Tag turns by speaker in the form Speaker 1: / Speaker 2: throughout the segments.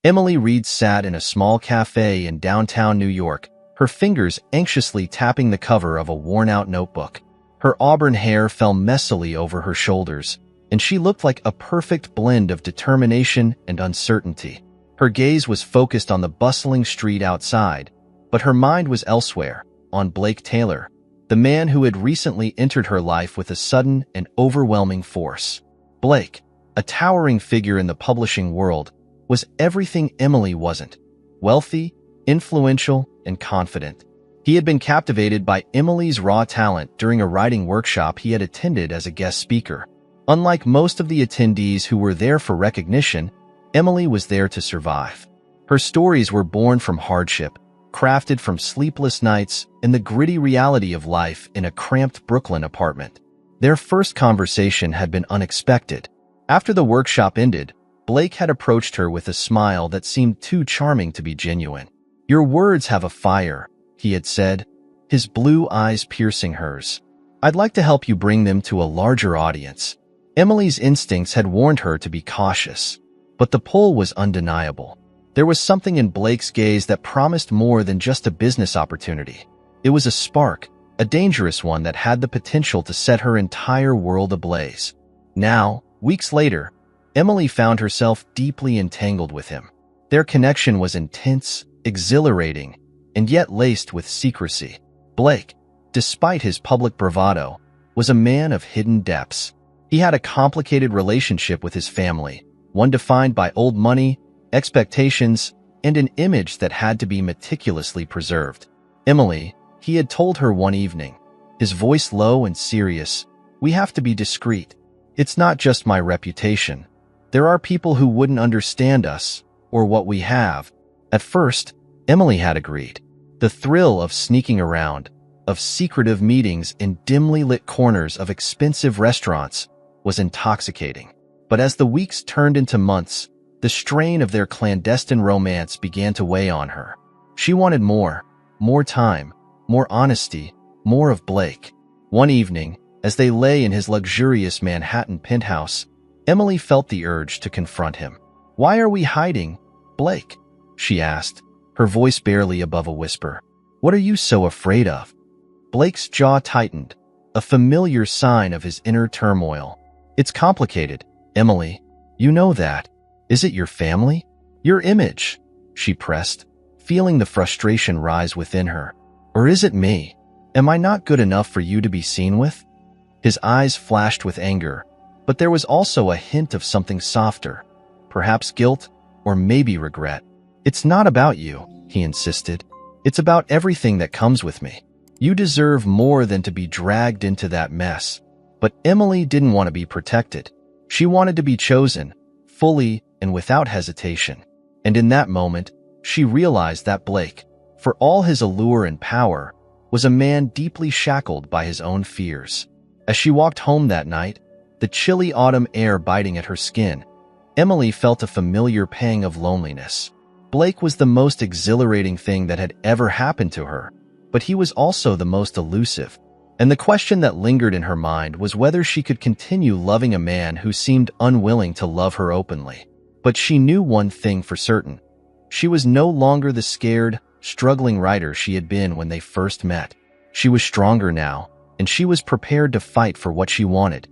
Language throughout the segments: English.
Speaker 1: Emily Reed sat in a small cafe in downtown New York, her fingers anxiously tapping the cover of a worn-out notebook. Her auburn hair fell messily over her shoulders, and she looked like a perfect blend of determination and uncertainty. Her gaze was focused on the bustling street outside, but her mind was elsewhere, on Blake Taylor, the man who had recently entered her life with a sudden and overwhelming force. Blake, a towering figure in the publishing world, was everything Emily wasn't: wealthy, influential, and confident. He had been captivated by Emily's raw talent during a writing workshop he had attended as a guest speaker. Unlike most of the attendees who were there for recognition, Emily was there to survive. Her stories were born from hardship, crafted from sleepless nights and the gritty reality of life in a cramped Brooklyn apartment. Their first conversation had been unexpected. After the workshop ended, Blake had approached her with a smile that seemed too charming to be genuine. "Your words have a fire," he had said, his blue eyes piercing hers. "I'd like to help you bring them to a larger audience." Emily's instincts had warned her to be cautious, but the pull was undeniable. There was something in Blake's gaze that promised more than just a business opportunity. It was a spark, a dangerous one that had the potential to set her entire world ablaze. Now, weeks later, Emily found herself deeply entangled with him. Their connection was intense, exhilarating, and yet laced with secrecy. Blake, despite his public bravado, was a man of hidden depths. He had a complicated relationship with his family, one defined by old money, expectations, and an image that had to be meticulously preserved. "Emily," he had told her one evening, his voice low and serious, "we have to be discreet. It's not just my reputation. There are people who wouldn't understand us, or what we have." At first, Emily had agreed. The thrill of sneaking around, of secretive meetings in dimly lit corners of expensive restaurants, was intoxicating. But as the weeks turned into months, the strain of their clandestine romance began to weigh on her. She wanted more time, more honesty, more of Blake. One evening, as they lay in his luxurious Manhattan penthouse, Emily felt the urge to confront him. "Why are we hiding, Blake?" she asked, her voice barely above a whisper. "What are you so afraid of?" Blake's jaw tightened, a familiar sign of his inner turmoil. "It's complicated, Emily. You know that. Is it your family? Your image?" she pressed, feeling the frustration rise within her. "Or is it me? Am I not good enough for you to be seen with?" His eyes flashed with anger, but there was also a hint of something softer, perhaps guilt, or maybe regret. "It's not about you," he insisted. "It's about everything that comes with me. You deserve more than to be dragged into that mess." But Emily didn't want to be protected. She wanted to be chosen, fully and without hesitation. And in that moment, she realized that Blake, for all his allure and power, was a man deeply shackled by his own fears. As she walked home that night, the chilly autumn air biting at her skin, Emily felt a familiar pang of loneliness. Blake was the most exhilarating thing that had ever happened to her, but he was also the most elusive. And the question that lingered in her mind was whether she could continue loving a man who seemed unwilling to love her openly. But she knew one thing for certain. She was no longer the scared, struggling writer she had been when they first met. She was stronger now, and she was prepared to fight for what she wanted,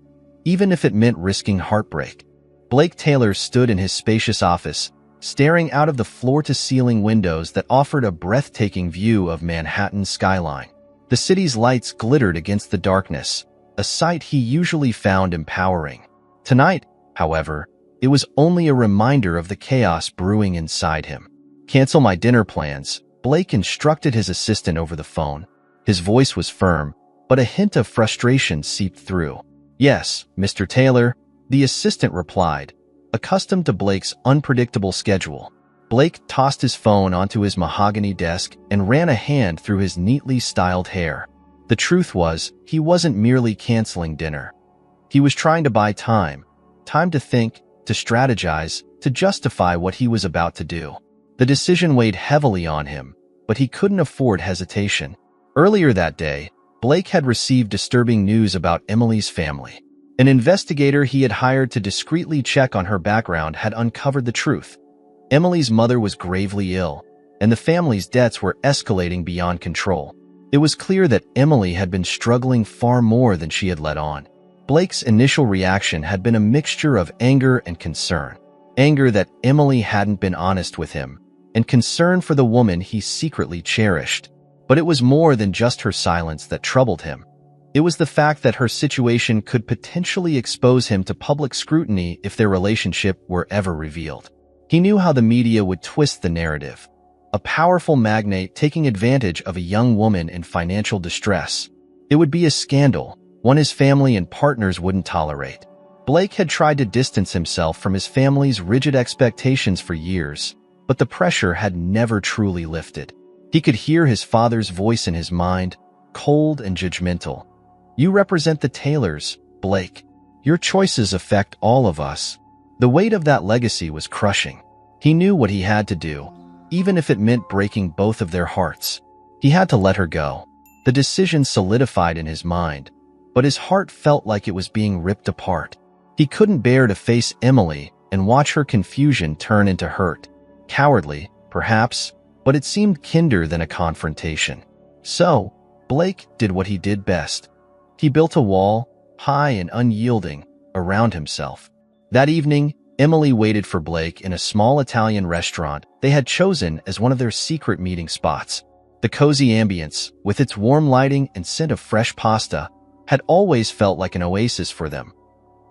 Speaker 1: even if it meant risking heartbreak. Blake Taylor stood in his spacious office, staring out of the floor-to-ceiling windows that offered a breathtaking view of Manhattan's skyline. The city's lights glittered against the darkness, a sight he usually found empowering. Tonight, however, it was only a reminder of the chaos brewing inside him. "Cancel my dinner plans," Blake instructed his assistant over the phone. His voice was firm, but a hint of frustration seeped through. "Yes, Mr. Taylor," the assistant replied, accustomed to Blake's unpredictable schedule. Blake tossed his phone onto his mahogany desk and ran a hand through his neatly styled hair. The truth was, he wasn't merely canceling dinner. He was trying to buy time to think, to strategize, to justify what he was about to do. The decision weighed heavily on him, but he couldn't afford hesitation. Earlier that day, Blake had received disturbing news about Emily's family. An investigator he had hired to discreetly check on her background had uncovered the truth. Emily's mother was gravely ill, and the family's debts were escalating beyond control. It was clear that Emily had been struggling far more than she had let on. Blake's initial reaction had been a mixture of anger and concern. Anger that Emily hadn't been honest with him, and concern for the woman he secretly cherished. But it was more than just her silence that troubled him. It was the fact that her situation could potentially expose him to public scrutiny if their relationship were ever revealed. He knew how the media would twist the narrative. A powerful magnate taking advantage of a young woman in financial distress. It would be a scandal, one his family and partners wouldn't tolerate. Blake had tried to distance himself from his family's rigid expectations for years, but the pressure had never truly lifted. He could hear his father's voice in his mind, cold and judgmental. "You represent the Taylors, Blake. Your choices affect all of us." The weight of that legacy was crushing. He knew what he had to do, even if it meant breaking both of their hearts. He had to let her go. The decision solidified in his mind, but his heart felt like it was being ripped apart. He couldn't bear to face Emily and watch her confusion turn into hurt. Cowardly, perhaps, but it seemed kinder than a confrontation. So, Blake did what he did best. He built a wall, high and unyielding, around himself. That evening, Emily waited for Blake in a small Italian restaurant they had chosen as one of their secret meeting spots. The cozy ambience, with its warm lighting and scent of fresh pasta, had always felt like an oasis for them.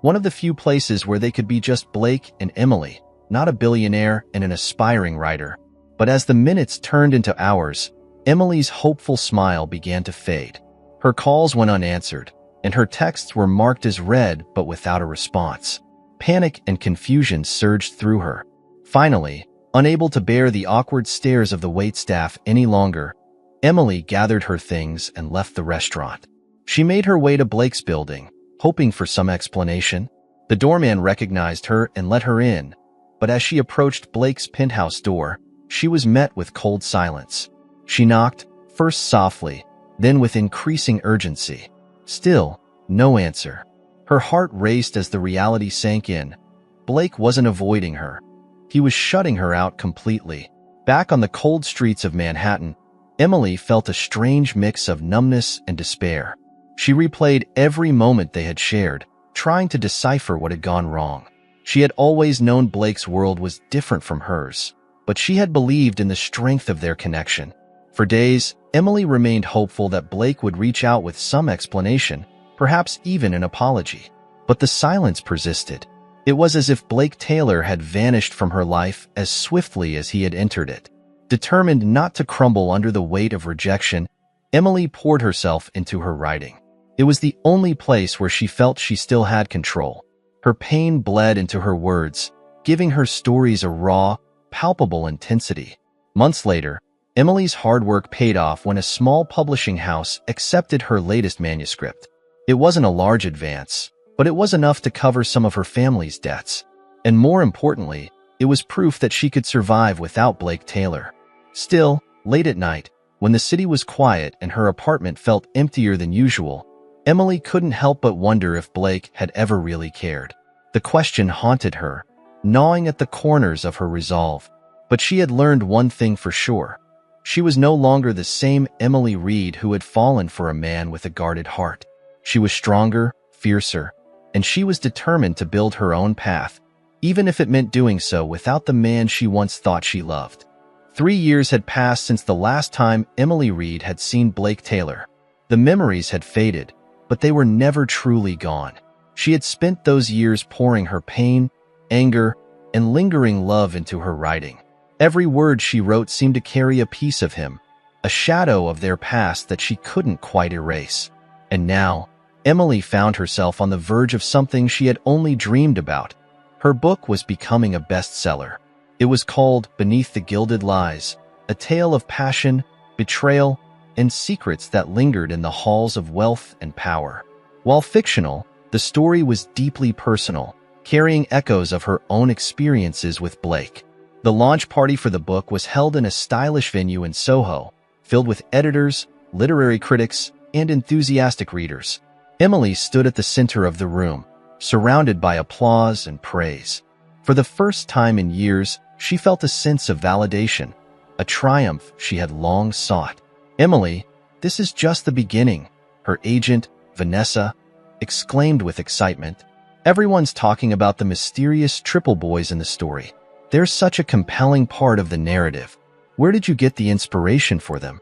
Speaker 1: One of the few places where they could be just Blake and Emily, not a billionaire and an aspiring writer. But as the minutes turned into hours, Emily's hopeful smile began to fade. Her calls went unanswered, and her texts were marked as read but without a response. Panic and confusion surged through her. Finally, unable to bear the awkward stares of the waitstaff any longer, Emily gathered her things and left the restaurant. She made her way to Blake's building, hoping for some explanation. The doorman recognized her and let her in, but as she approached Blake's penthouse door, she was met with cold silence. She knocked, first softly, then with increasing urgency. Still, no answer. Her heart raced as the reality sank in. Blake wasn't avoiding her. He was shutting her out completely. Back on the cold streets of Manhattan, Emily felt a strange mix of numbness and despair. She replayed every moment they had shared, trying to decipher what had gone wrong. She had always known Blake's world was different from hers, but she had believed in the strength of their connection. For days, Emily remained hopeful that Blake would reach out with some explanation, perhaps even an apology. But the silence persisted. It was as if Blake Taylor had vanished from her life as swiftly as he had entered it. Determined not to crumble under the weight of rejection, Emily poured herself into her writing. It was the only place where she felt she still had control. Her pain bled into her words, giving her stories a raw, palpable intensity. Months later, Emily's hard work paid off when a small publishing house accepted her latest manuscript. It wasn't a large advance, but it was enough to cover some of her family's debts. And more importantly, it was proof that she could survive without Blake Taylor. Still, late at night, when the city was quiet and her apartment felt emptier than usual, Emily couldn't help but wonder if Blake had ever really cared. The question haunted her, gnawing at the corners of her resolve. But she had learned one thing for sure. She was no longer the same Emily Reed who had fallen for a man with a guarded heart. She was stronger, fiercer, and she was determined to build her own path, even if it meant doing so without the man she once thought she loved. 3 years had passed since the last time Emily Reed had seen Blake Taylor. The memories had faded, but they were never truly gone. She had spent those years pouring her pain, anger, and lingering love into her writing. Every word she wrote seemed to carry a piece of him, a shadow of their past that she couldn't quite erase. And now, Emily found herself on the verge of something she had only dreamed about. Her book was becoming a bestseller. It was called Beneath the Gilded Lies, a tale of passion, betrayal, and secrets that lingered in the halls of wealth and power. While fictional, the story was deeply personal, carrying echoes of her own experiences with Blake. The launch party for the book was held in a stylish venue in Soho, filled with editors, literary critics, and enthusiastic readers. Emily stood at the center of the room, surrounded by applause and praise. For the first time in years, She felt a sense of validation, a triumph she had long sought. "Emily, this is just the beginning," her agent, Vanessa, exclaimed with excitement. "Everyone's talking about the mysterious triple boys in the story. They're such a compelling part of the narrative. Where did you get the inspiration for them?"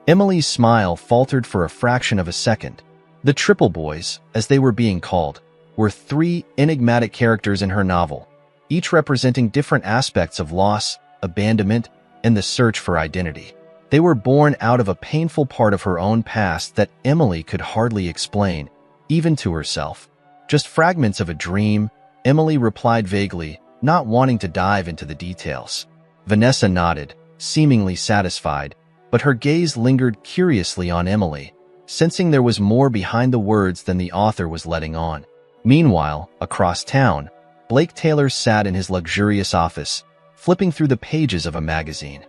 Speaker 1: Emily's smile faltered for a fraction of a second. The triple boys, as they were being called, were three enigmatic characters in her novel, each representing different aspects of loss, abandonment, and the search for identity. They were born out of a painful part of her own past that Emily could hardly explain, even to herself. "Just fragments of a dream," Emily replied vaguely, not wanting to dive into the details. Vanessa nodded, seemingly satisfied, but her gaze lingered curiously on Emily, sensing there was more behind the words than the author was letting on. Meanwhile, across town, Blake Taylor sat in his luxurious office, flipping through the pages of a magazine.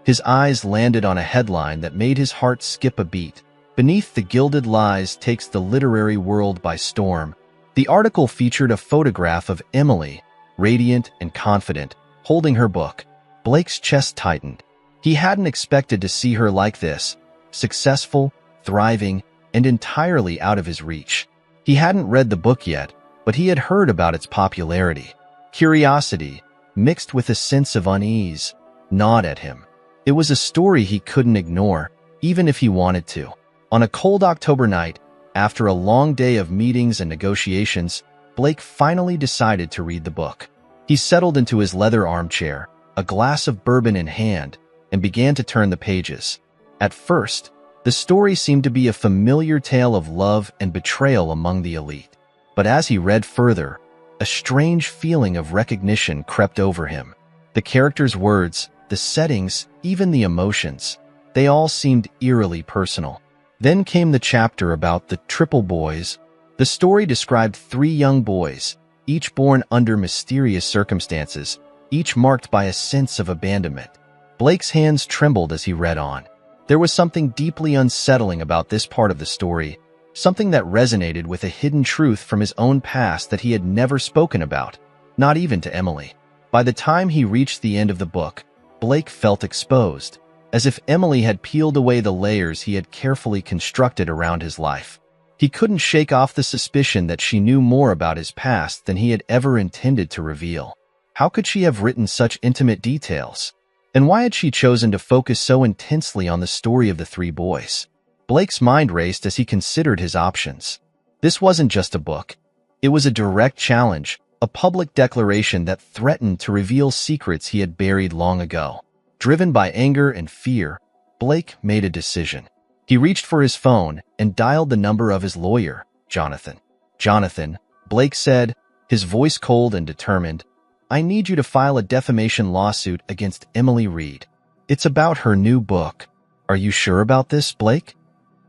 Speaker 1: His eyes landed on a headline that made his heart skip a beat. "Beneath the Gilded Lies Takes the Literary World by Storm." The article featured a photograph of Emily, radiant and confident, holding her book. Blake's chest tightened. He hadn't expected to see her like this, successful, thriving, and entirely out of his reach. He hadn't read the book yet, but he had heard about its popularity. Curiosity, mixed with a sense of unease, gnawed at him. It was a story he couldn't ignore, even if he wanted to. On a cold October night, after a long day of meetings and negotiations, Blake finally decided to read the book. He settled into his leather armchair, a glass of bourbon in hand, and began to turn the pages. At first, the story seemed to be a familiar tale of love and betrayal among the elite. But as he read further, a strange feeling of recognition crept over him. The characters' words, the settings, even the emotions, they all seemed eerily personal. Then came the chapter about the triple boys. The story described three young boys, each born under mysterious circumstances, each marked by a sense of abandonment. Blake's hands trembled as he read on. There was something deeply unsettling about this part of the story, something that resonated with a hidden truth from his own past that he had never spoken about, not even to Emily. By the time he reached the end of the book, Blake felt exposed, as if Emily had peeled away the layers he had carefully constructed around his life. He couldn't shake off the suspicion that she knew more about his past than he had ever intended to reveal. How could she have written such intimate details? And why had she chosen to focus so intensely on the story of the three boys? Blake's mind raced as he considered his options. This wasn't just a book. It was a direct challenge, a public declaration that threatened to reveal secrets he had buried long ago. Driven by anger and fear, Blake made a decision. He reached for his phone and dialed the number of his lawyer, Jonathan. "Jonathan," Blake said, his voice cold and determined, "I need you to file a defamation lawsuit against Emily Reed. It's about her new book." "Are you sure about this, Blake?"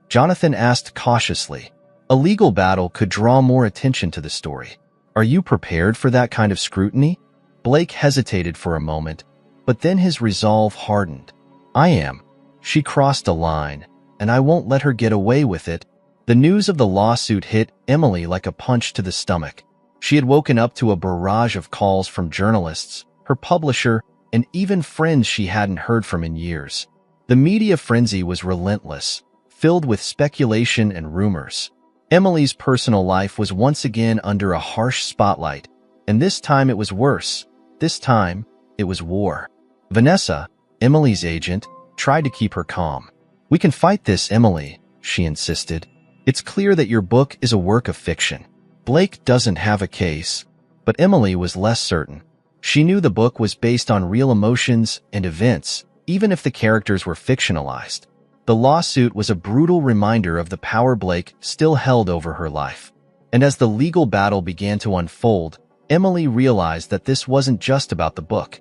Speaker 1: Jonathan asked cautiously. A legal battle could draw more attention to the story. "Are you prepared for that kind of scrutiny?" Blake hesitated for a moment, but then his resolve hardened. "I am. She crossed a line, and I won't let her get away with it." The news of the lawsuit hit Emily like a punch to the stomach. She had woken up to a barrage of calls from journalists, her publisher, and even friends she hadn't heard from in years. The media frenzy was relentless, filled with speculation and rumors. Emily's personal life was once again under a harsh spotlight, and this time it was worse. This time, it was war. Vanessa, Emily's agent, tried to keep her calm. "We can fight this, Emily," she insisted. "It's clear that your book is a work of fiction. Blake doesn't have a case." But Emily was less certain. She knew the book was based on real emotions and events, even if the characters were fictionalized. The lawsuit was a brutal reminder of the power Blake still held over her life. And as the legal battle began to unfold, Emily realized that this wasn't just about the book.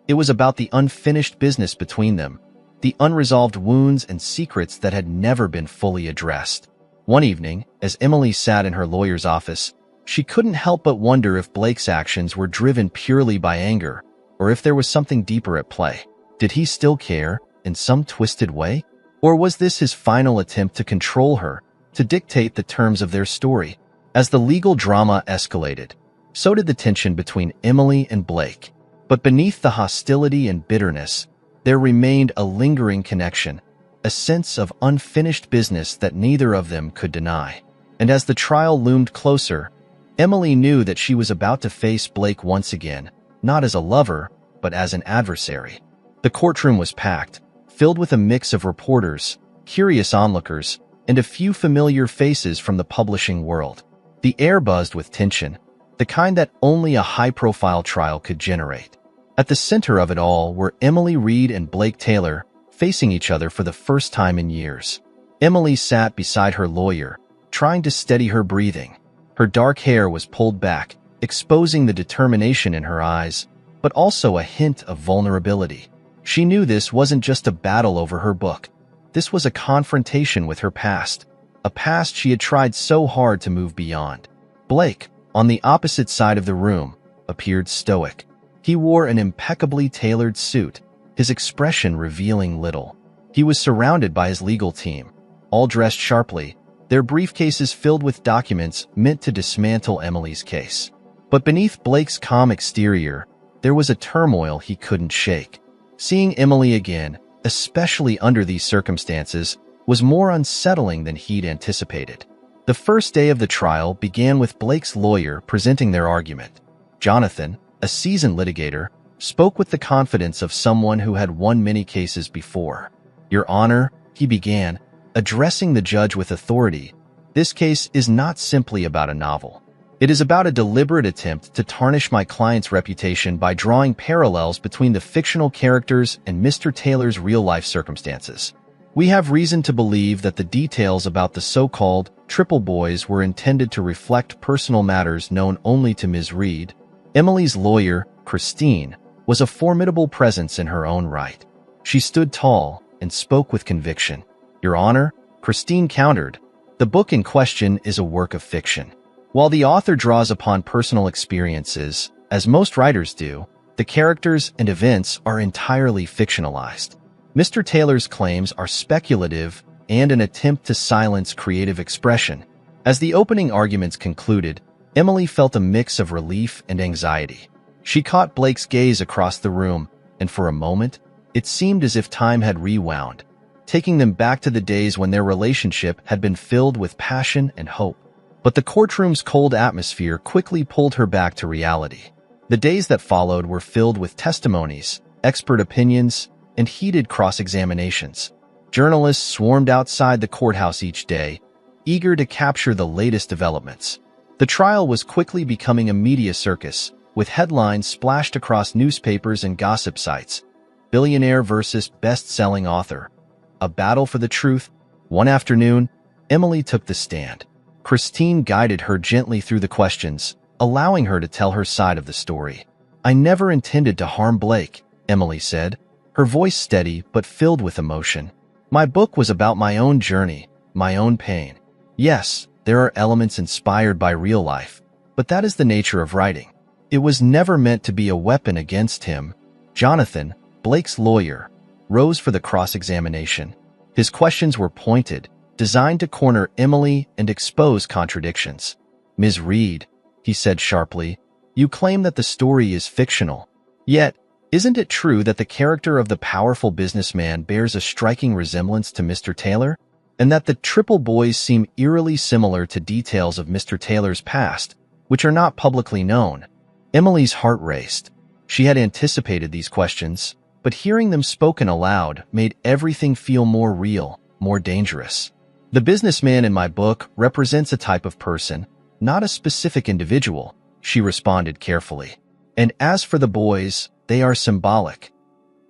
Speaker 1: It was about the unfinished business between them, the unresolved wounds and secrets that had never been fully addressed. One evening, as Emily sat in her lawyer's office, she couldn't help but wonder if Blake's actions were driven purely by anger, or if there was something deeper at play. Did he still care, in some twisted way? Or was this his final attempt to control her, to dictate the terms of their story? As the legal drama escalated, so did the tension between Emily and Blake. But beneath the hostility and bitterness, there remained a lingering connection, a sense of unfinished business that neither of them could deny. And as the trial loomed closer, Emily knew that she was about to face Blake once again, not as a lover, but as an adversary. The courtroom was packed, filled with a mix of reporters, curious onlookers, and a few familiar faces from the publishing world. The air buzzed with tension, the kind that only a high-profile trial could generate. At the center of it all were Emily Reed and Blake Taylor, facing each other for the first time in years. Emily sat beside her lawyer, trying to steady her breathing. Her dark hair was pulled back, exposing the determination in her eyes, but also a hint of vulnerability. She knew this wasn't just a battle over her book. This was a confrontation with her past, a past she had tried so hard to move beyond. Blake, on the opposite side of the room, appeared stoic. He wore an impeccably tailored suit, his expression revealing little. He was surrounded by his legal team, all dressed sharply, their briefcases filled with documents meant to dismantle Emily's case. But beneath Blake's calm exterior, there was a turmoil he couldn't shake. Seeing Emily again, especially under these circumstances, was more unsettling than he'd anticipated. The first day of the trial began with Blake's lawyer presenting their argument. Jonathan, a seasoned litigator, spoke with the confidence of someone who had won many cases before. "Your Honor," he began, addressing the judge with authority, "this case is not simply about a novel. It is about a deliberate attempt to tarnish my client's reputation by drawing parallels between the fictional characters and Mr. Taylor's real-life circumstances. We have reason to believe that the details about the so-called Triple Boys were intended to reflect personal matters known only to Ms. Reed." Emily's lawyer, Christine, was a formidable presence in her own right. She stood tall and spoke with conviction. "Your Honor," Christine countered, "the book in question is a work of fiction. While the author draws upon personal experiences, as most writers do, the characters and events are entirely fictionalized. Mr. Taylor's claims are speculative and an attempt to silence creative expression." As the opening arguments concluded, Emily felt a mix of relief and anxiety. She caught Blake's gaze across the room, and for a moment, it seemed as if time had rewound, taking them back to the days when their relationship had been filled with passion and hope. But the courtroom's cold atmosphere quickly pulled her back to reality. The days that followed were filled with testimonies, expert opinions, and heated cross-examinations. Journalists swarmed outside the courthouse each day, eager to capture the latest developments. The trial was quickly becoming a media circus, with headlines splashed across newspapers and gossip sites. Billionaire versus best-selling author. A battle for the truth. One afternoon, Emily took the stand. Christine guided her gently through the questions, allowing her to tell her side of the story. "I never intended to harm Blake," Emily said, her voice steady but filled with emotion. "My book was about my own journey, my own pain. Yes, there are elements inspired by real life, but that is the nature of writing. It was never meant to be a weapon against him." Jonathan, Blake's lawyer, rose for the cross-examination. His questions were pointed, designed to corner Emily and expose contradictions. "Ms. Reed," he said sharply, "you claim that the story is fictional. Yet, isn't it true that the character of the powerful businessman bears a striking resemblance to Mr. Taylor? And that the Triple Boys seem eerily similar to details of Mr. Taylor's past, which are not publicly known?" Emily's heart raced. She had anticipated these questions, but hearing them spoken aloud made everything feel more real, more dangerous. "The businessman in my book represents a type of person, not a specific individual," she responded carefully. "And as for the boys, they are symbolic.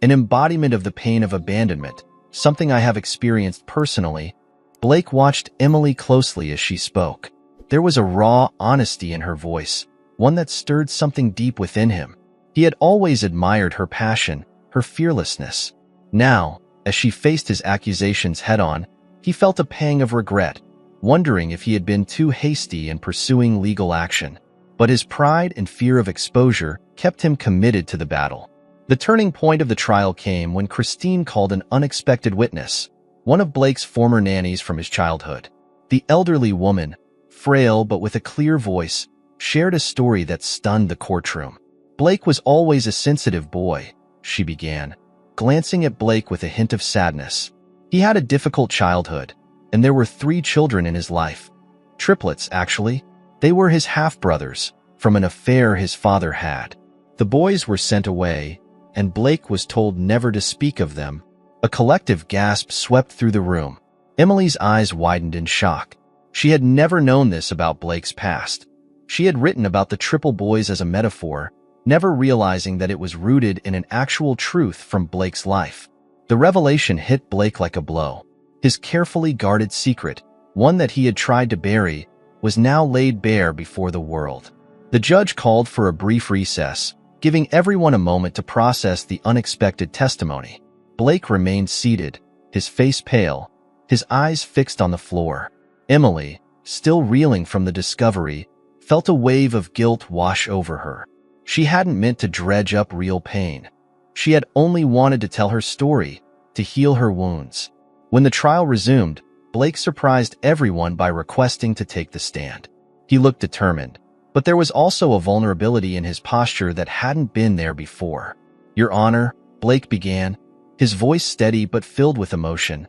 Speaker 1: An embodiment of the pain of abandonment, something I have experienced personally." Blake watched Emily closely as she spoke. There was a raw honesty in her voice, one that stirred something deep within him. He had always admired her passion, her fearlessness. Now, as she faced his accusations head-on, he felt a pang of regret, wondering if he had been too hasty in pursuing legal action. But his pride and fear of exposure kept him committed to the battle. The turning point of the trial came when Christine called an unexpected witness, one of Blake's former nannies from his childhood. The elderly woman, frail but with a clear voice, shared a story that stunned the courtroom. Blake was always a sensitive boy, she began, glancing at Blake with a hint of sadness. He had a difficult childhood, and there were 3 children in his life. Triplets, actually. They were his half-brothers, from an affair his father had. The boys were sent away, and Blake was told never to speak of them. A collective gasp swept through the room. Emily's eyes widened in shock. She had never known this about Blake's past. She had written about the Triple boys as a metaphor, never realizing that it was rooted in an actual truth from Blake's life. The revelation hit Blake like a blow. His carefully guarded secret, one that he had tried to bury, was now laid bare before the world. The judge called for a brief recess, giving everyone a moment to process the unexpected testimony. Blake remained seated, his face pale, his eyes fixed on the floor. Emily, still reeling from the discovery, felt a wave of guilt wash over her. She hadn't meant to dredge up real pain. She had only wanted to tell her story, to heal her wounds. When the trial resumed, Blake surprised everyone by requesting to take the stand. He looked determined, but there was also a vulnerability in his posture that hadn't been there before. "Your Honor," Blake began, his voice steady but filled with emotion,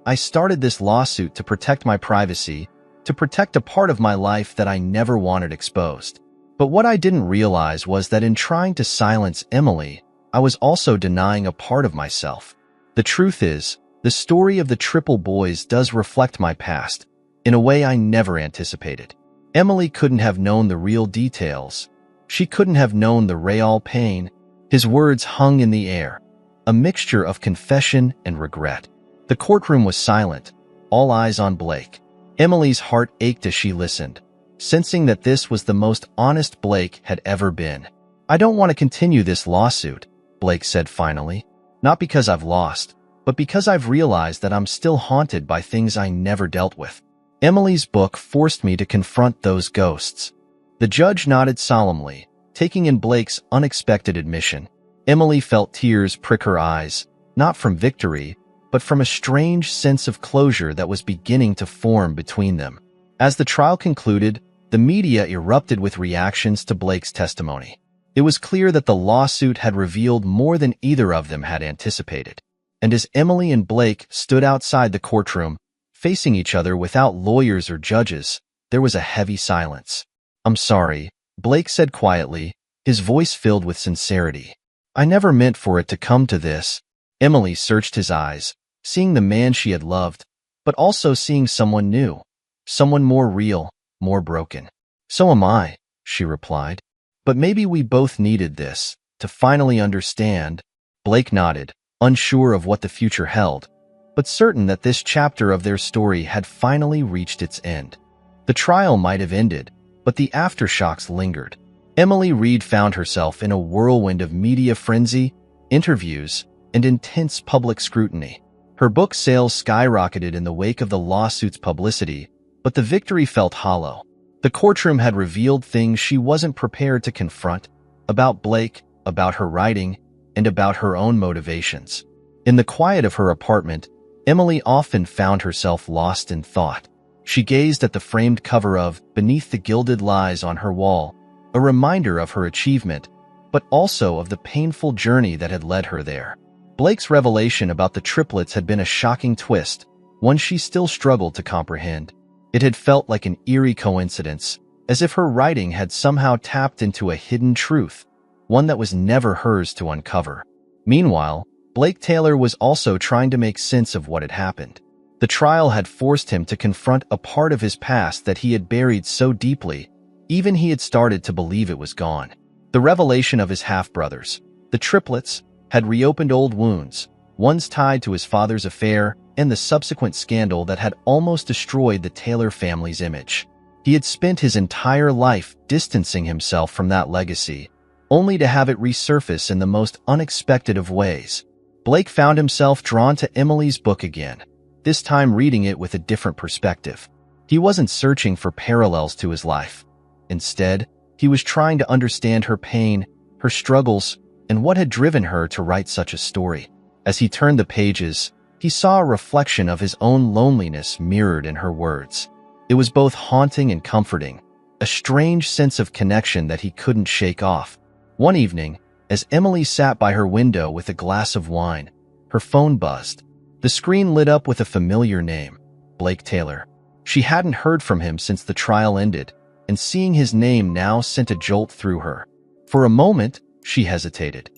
Speaker 1: "I started this lawsuit to protect my privacy, to protect a part of my life that I never wanted exposed. But what I didn't realize was that in trying to silence Emily, I was also denying a part of myself. The truth is, the story of the Triple boys does reflect my past, in a way I never anticipated. Emily couldn't have known the real details. She couldn't have known the real pain." His words hung in the air, a mixture of confession and regret. The courtroom was silent, all eyes on Blake. Emily's heart ached as she listened, sensing that this was the most honest Blake had ever been. "I don't want to continue this lawsuit," Blake said finally. "Not because I've lost, but because I've realized that I'm still haunted by things I never dealt with. Emily's book forced me to confront those ghosts." The judge nodded solemnly, taking in Blake's unexpected admission. Emily felt tears prick her eyes, not from victory, but from a strange sense of closure that was beginning to form between them. As the trial concluded, the media erupted with reactions to Blake's testimony. It was clear that the lawsuit had revealed more than either of them had anticipated. And as Emily and Blake stood outside the courtroom, facing each other without lawyers or judges, there was a heavy silence. "I'm sorry," Blake said quietly, his voice filled with sincerity. "I never meant for it to come to this." Emily searched his eyes, seeing the man she had loved, but also seeing someone new, someone more real, more broken. "So am I," she replied. "But maybe we both needed this, to finally understand." Blake nodded, unsure of what the future held, but certain that this chapter of their story had finally reached its end. The trial might have ended, but the aftershocks lingered. Emily Reed found herself in a whirlwind of media frenzy, interviews, and intense public scrutiny. Her book sales skyrocketed in the wake of the lawsuit's publicity, but the victory felt hollow. The courtroom had revealed things she wasn't prepared to confront, about Blake, about her writing, and about her own motivations. In the quiet of her apartment, Emily often found herself lost in thought. She gazed at the framed cover of Beneath the Gilded Lies on her wall, a reminder of her achievement, but also of the painful journey that had led her there. Blake's revelation about the triplets had been a shocking twist, one she still struggled to comprehend. It had felt like an eerie coincidence, as if her writing had somehow tapped into a hidden truth, one that was never hers to uncover. Meanwhile, Blake Taylor was also trying to make sense of what had happened. The trial had forced him to confront a part of his past that he had buried so deeply, even he had started to believe it was gone. The revelation of his half-brothers, the triplets, had reopened old wounds, ones tied to his father's affair and the subsequent scandal that had almost destroyed the Taylor family's image. He had spent his entire life distancing himself from that legacy, only to have it resurface in the most unexpected of ways. Blake found himself drawn to Emily's book again, this time reading it with a different perspective. He wasn't searching for parallels to his life. Instead, he was trying to understand her pain, her struggles, and what had driven her to write such a story. As he turned the pages, he saw a reflection of his own loneliness mirrored in her words. It was both haunting and comforting, a strange sense of connection that he couldn't shake off. One evening, as Emily sat by her window with a glass of wine, her phone buzzed. The screen lit up with a familiar name, Blake Taylor. She hadn't heard from him since the trial ended, and seeing his name now sent a jolt through her. For a moment, she hesitated,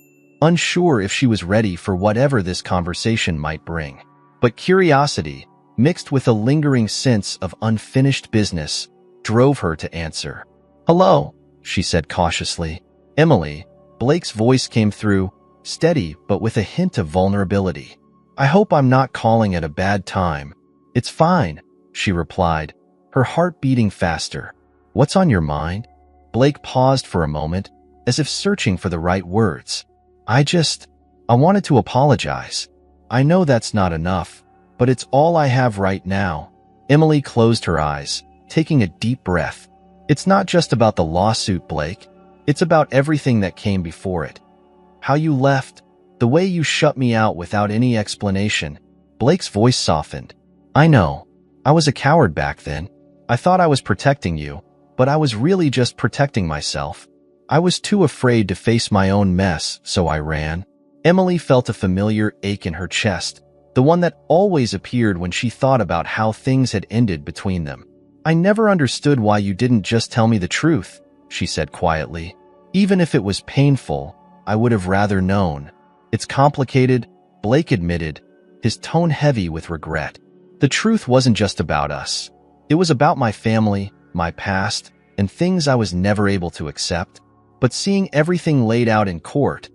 Speaker 1: unsure if she was ready for whatever this conversation might bring. But curiosity, mixed with a lingering sense of unfinished business, drove her to answer. "Hello," she said cautiously. "Emily." Blake's voice came through, steady but with a hint of vulnerability. "I hope I'm not calling at a bad time." "It's fine," she replied, her heart beating faster. "What's on your mind?" Blake paused for a moment, as if searching for the right words. I wanted to apologize. I know that's not enough, but it's all I have right now." Emily closed her eyes, taking a deep breath. "It's not just about the lawsuit, Blake. It's about everything that came before it. How you left, the way you shut me out without any explanation." Blake's voice softened. "I know. I was a coward back then. I thought I was protecting you, but I was really just protecting myself. I was too afraid to face my own mess, so I ran." Emily felt a familiar ache in her chest, the one that always appeared when she thought about how things had ended between them. "I never understood why you didn't just tell me the truth," she said quietly. "Even if it was painful, I would have rather known." "It's complicated," Blake admitted, his tone heavy with regret. "The truth wasn't just about us. It was about my family, my past, and things I was never able to accept. But seeing everything laid out in court,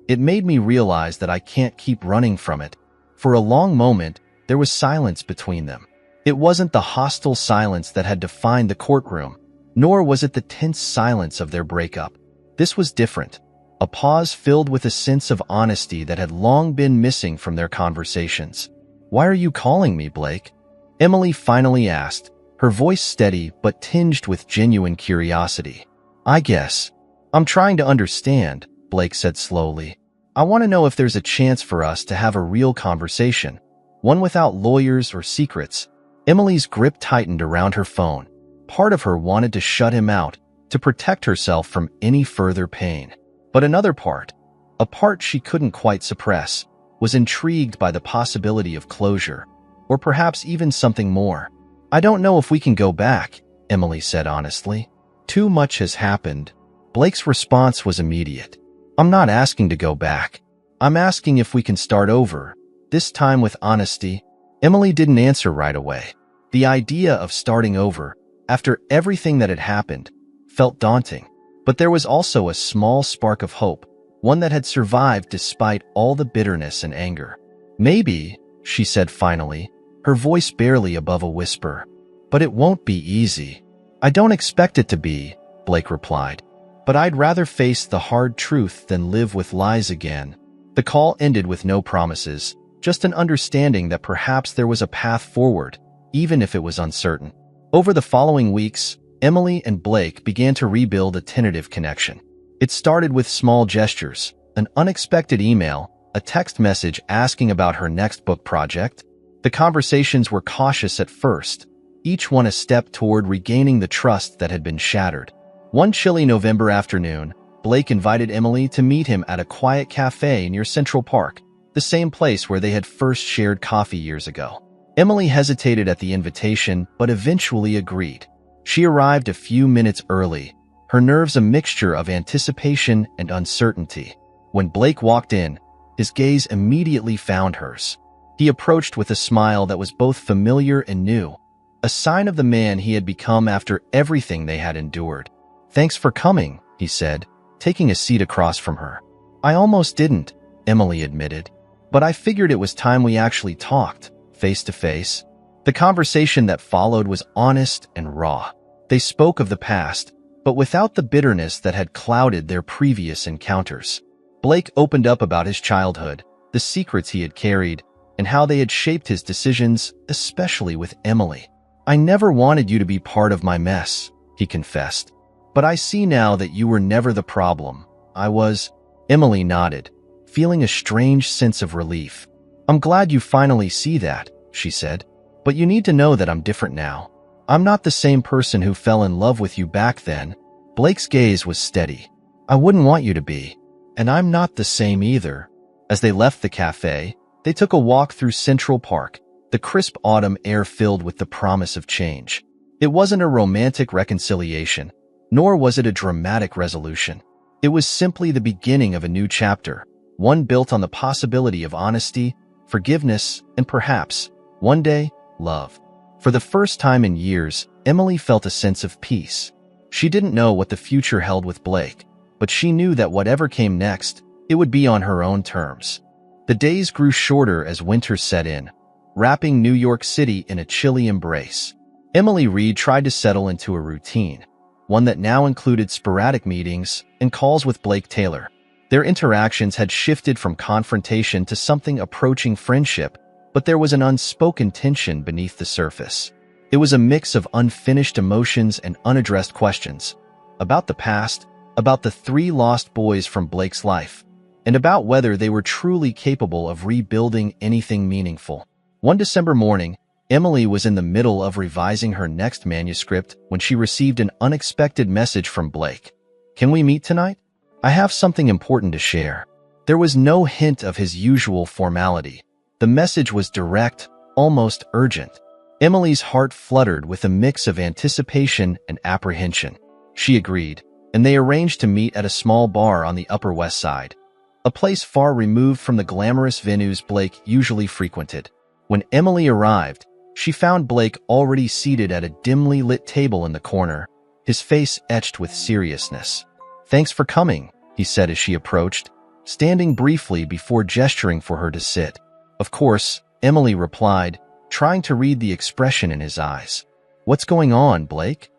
Speaker 1: it made me realize that I can't keep running from it." For a long moment, there was silence between them. It wasn't the hostile silence that had defined the courtroom, nor was it the tense silence of their breakup. This was different, a pause filled with a sense of honesty that had long been missing from their conversations. "Why are you calling me, Blake?" Emily finally asked, her voice steady but tinged with genuine curiosity. I'm trying to understand," Blake said slowly. "I want to know if there's a chance for us to have a real conversation, one without lawyers or secrets." Emily's grip tightened around her phone. Part of her wanted to shut him out, to protect herself from any further pain. But another part, a part she couldn't quite suppress, was intrigued by the possibility of closure, or perhaps even something more. "I don't know if we can go back," Emily said honestly. "Too much has happened." Blake's response was immediate. "I'm not asking to go back. I'm asking if we can start over, this time with honesty." Emily didn't answer right away. The idea of starting over, after everything that had happened, felt daunting. But there was also a small spark of hope, one that had survived despite all the bitterness and anger. "Maybe," she said finally, her voice barely above a whisper. "But it won't be easy." "I don't expect it to be," Blake replied. "But I'd rather face the hard truth than live with lies again." The call ended with no promises, just an understanding that perhaps there was a path forward, even if it was uncertain. Over the following weeks, Emily and Blake began to rebuild a tentative connection. It started with small gestures, an unexpected email, a text message asking about her next book project. The conversations were cautious at first, each one a step toward regaining the trust that had been shattered. One chilly November afternoon, Blake invited Emily to meet him at a quiet cafe near Central Park, the same place where they had first shared coffee years ago. Emily hesitated at the invitation, but eventually agreed. She arrived a few minutes early, her nerves a mixture of anticipation and uncertainty. When Blake walked in, his gaze immediately found hers. He approached with a smile that was both familiar and new, a sign of the man he had become after everything they had endured. "Thanks for coming," he said, taking a seat across from her. "I almost didn't," Emily admitted, "but I figured it was time we actually talked, face to face." The conversation that followed was honest and raw. They spoke of the past, but without the bitterness that had clouded their previous encounters. Blake opened up about his childhood, the secrets he had carried, and how they had shaped his decisions, especially with Emily. "I never wanted you to be part of my mess," he confessed. "But I see now that you were never the problem. I was." Emily nodded, feeling a strange sense of relief. "I'm glad you finally see that," she said. "But you need to know that I'm different now. I'm not the same person who fell in love with you back then." Blake's gaze was steady. I wouldn't want you to be. And I'm not the same either. As they left the cafe, they took a walk through Central Park, the crisp autumn air filled with the promise of change. It wasn't a romantic reconciliation, nor was it a dramatic resolution. It was simply the beginning of a new chapter, one built on the possibility of honesty, forgiveness, and perhaps, one day, love. For the first time in years, Emily felt a sense of peace. She didn't know what the future held with Blake, but she knew that whatever came next, it would be on her own terms. The days grew shorter as winter set in, wrapping New York City in a chilly embrace. Emily Reed tried to settle into a routine, one that now included sporadic meetings and calls with Blake Taylor. Their interactions had shifted from confrontation to something approaching friendship, but there was an unspoken tension beneath the surface. It was a mix of unfinished emotions and unaddressed questions about the past, about the 3 lost boys from Blake's life, and about whether they were truly capable of rebuilding anything meaningful. One December morning, Emily was in the middle of revising her next manuscript when she received an unexpected message from Blake. "Can we meet tonight? I have something important to share." There was no hint of his usual formality. The message was direct, almost urgent. Emily's heart fluttered with a mix of anticipation and apprehension. She agreed, and they arranged to meet at a small bar on the Upper West Side, a place far removed from the glamorous venues Blake usually frequented. When Emily arrived, she found Blake already seated at a dimly lit table in the corner, his face etched with seriousness. "Thanks for coming," he said as she approached, standing briefly before gesturing for her to sit. "Of course," Emily replied, trying to read the expression in his eyes. "What's going on, Blake?"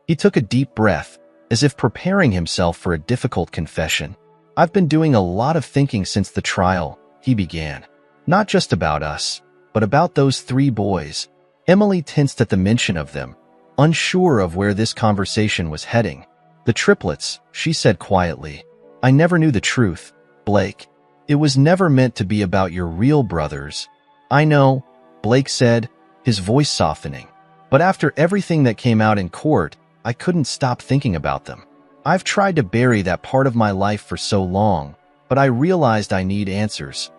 Speaker 1: He took a deep breath, as if preparing himself for a difficult confession. "I've been doing a lot of thinking since the trial," he began. "Not just about us, but about those 3 boys." Emily tensed at the mention of them, unsure of where this conversation was heading. "The triplets," she said quietly. "I never knew the truth, Blake. It was never meant to be about your real brothers." "I know," Blake said, his voice softening. "But after everything that came out in court, I couldn't stop thinking about them. I've tried to bury that part of my life for so long, but I realized I need answers.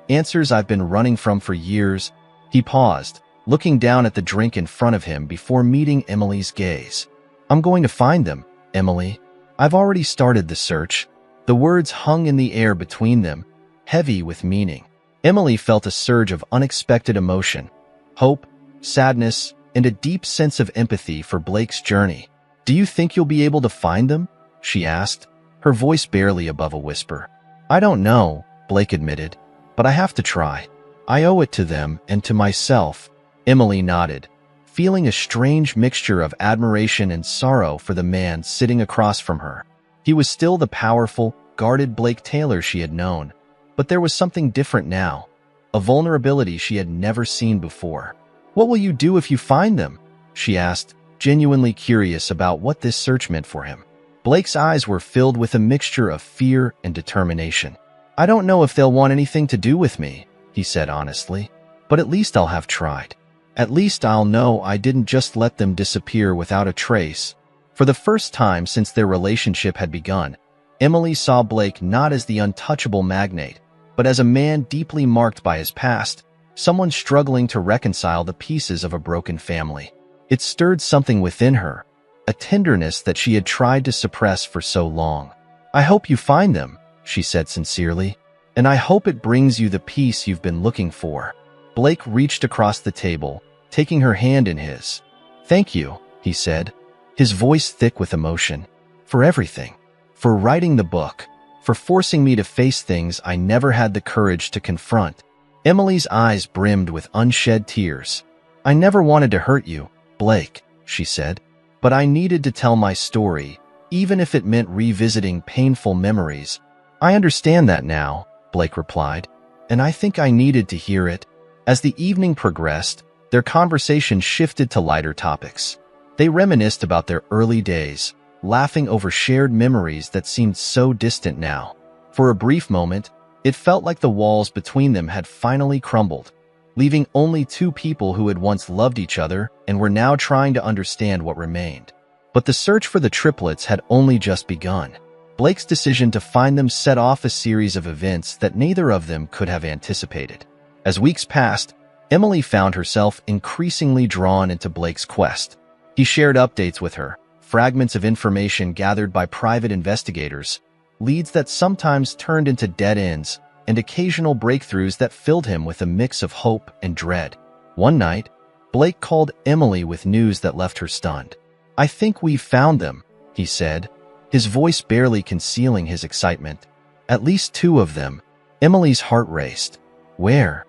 Speaker 1: Answers I've been running from for years." He paused, looking down at the drink in front of him before meeting Emily's gaze. "I'm going to find them, Emily. I've already started the search." The words hung in the air between them, heavy with meaning. Emily felt a surge of unexpected emotion, hope, sadness, and a deep sense of empathy for Blake's journey. "Do you think you'll be able to find them?" she asked, her voice barely above a whisper. "I don't know," Blake admitted, "but I have to try. I owe it to them and to myself." Emily nodded, feeling a strange mixture of admiration and sorrow for the man sitting across from her. He was still the powerful, guarded Blake Taylor she had known, but there was something different now, a vulnerability she had never seen before. "What will you do if you find them?" she asked, genuinely curious about what this search meant for him. Blake's eyes were filled with a mixture of fear and determination. "I don't know if they'll want anything to do with me," he said honestly, "but at least I'll have tried. At least I'll know I didn't just let them disappear without a trace." For the first time since their relationship had begun, Emily saw Blake not as the untouchable magnate, but as a man deeply marked by his past, someone struggling to reconcile the pieces of a broken family. It stirred something within her, a tenderness that she had tried to suppress for so long. "I hope you find them," she said sincerely, "and I hope it brings you the peace you've been looking for." Blake reached across the table, taking her hand in his. "Thank you," he said, his voice thick with emotion, "for everything. For writing the book, for forcing me to face things I never had the courage to confront." Emily's eyes brimmed with unshed tears. "I never wanted to hurt you, Blake," she said, "but I needed to tell my story, even if it meant revisiting painful memories." "I understand that now," Blake replied, "and I think I needed to hear it." As the evening progressed, their conversation shifted to lighter topics. They reminisced about their early days, laughing over shared memories that seemed so distant now. For a brief moment, it felt like the walls between them had finally crumbled, leaving only 2 people who had once loved each other and were now trying to understand what remained. But the search for the triplets had only just begun. Blake's decision to find them set off a series of events that neither of them could have anticipated. As weeks passed, Emily found herself increasingly drawn into Blake's quest. He shared updates with her, fragments of information gathered by private investigators, leads that sometimes turned into dead ends, and occasional breakthroughs that filled him with a mix of hope and dread. One night, Blake called Emily with news that left her stunned. "I think we've found them," he said, his voice barely concealing his excitement. "At least 2 of them." Emily's heart raced. "Where?"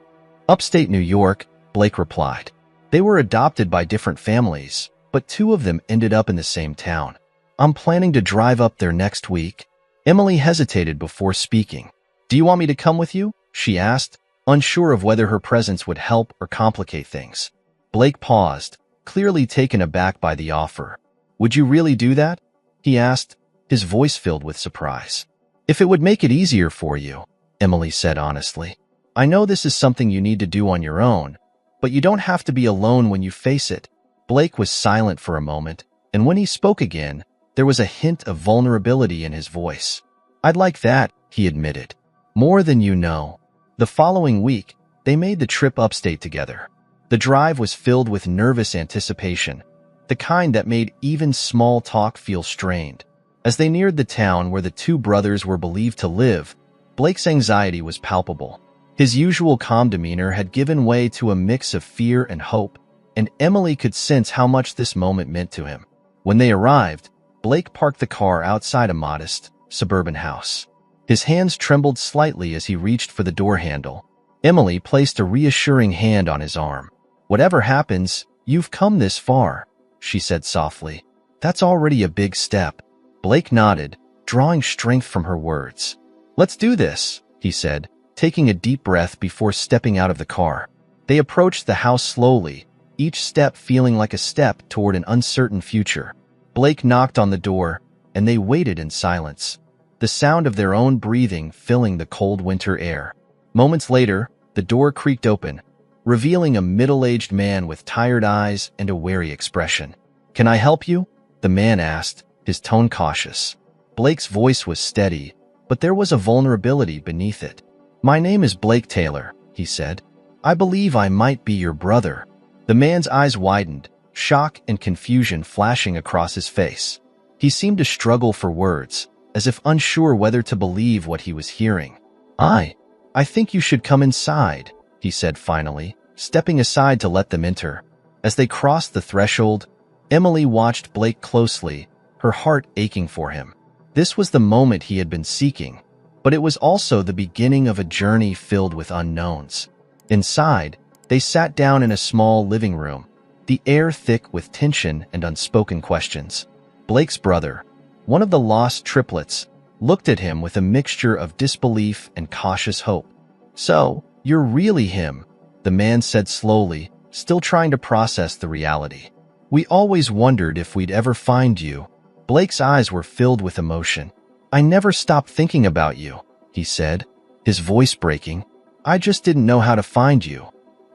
Speaker 1: "Upstate New York," Blake replied. "They were adopted by different families, but 2 of them ended up in the same town. I'm planning to drive up there next week." Emily hesitated before speaking. "Do you want me to come with you?" she asked, unsure of whether her presence would help or complicate things. Blake paused, clearly taken aback by the offer. "Would you really do that?" he asked, his voice filled with surprise. "If it would make it easier for you," Emily said honestly. "I know this is something you need to do on your own, but you don't have to be alone when you face it." Blake was silent for a moment, and when he spoke again, there was a hint of vulnerability in his voice. "I'd like that," he admitted. "More than you know." The following week, they made the trip upstate together. The drive was filled with nervous anticipation, the kind that made even small talk feel strained. As they neared the town where the 2 brothers were believed to live, Blake's anxiety was palpable. His usual calm demeanor had given way to a mix of fear and hope, and Emily could sense how much this moment meant to him. When they arrived, Blake parked the car outside a modest, suburban house. His hands trembled slightly as he reached for the door handle. Emily placed a reassuring hand on his arm. "Whatever happens, you've come this far," she said softly. "That's already a big step." Blake nodded, drawing strength from her words. "Let's do this," he said, taking a deep breath before stepping out of the car. They approached the house slowly, each step feeling like a step toward an uncertain future. Blake knocked on the door, and they waited in silence, the sound of their own breathing filling the cold winter air. Moments later, the door creaked open, revealing a middle-aged man with tired eyes and a wary expression. "Can I help you?" the man asked, his tone cautious. Blake's voice was steady, but there was a vulnerability beneath it. "My name is Blake Taylor," he said. "I believe I might be your brother." The man's eyes widened, shock and confusion flashing across his face. He seemed to struggle for words, as if unsure whether to believe what he was hearing. I think you should come inside," he said finally, stepping aside to let them enter. As they crossed the threshold, Emily watched Blake closely, her heart aching for him. This was the moment he had been seeking, but it was also the beginning of a journey filled with unknowns. Inside, they sat down in a small living room, the air thick with tension and unspoken questions. Blake's brother, one of the lost triplets, looked at him with a mixture of disbelief and cautious hope. "So, you're really him," the man said slowly, still trying to process the reality. "We always wondered if we'd ever find you." Blake's eyes were filled with emotion. "I never stopped thinking about you," he said, his voice breaking. "I just didn't know how to find you.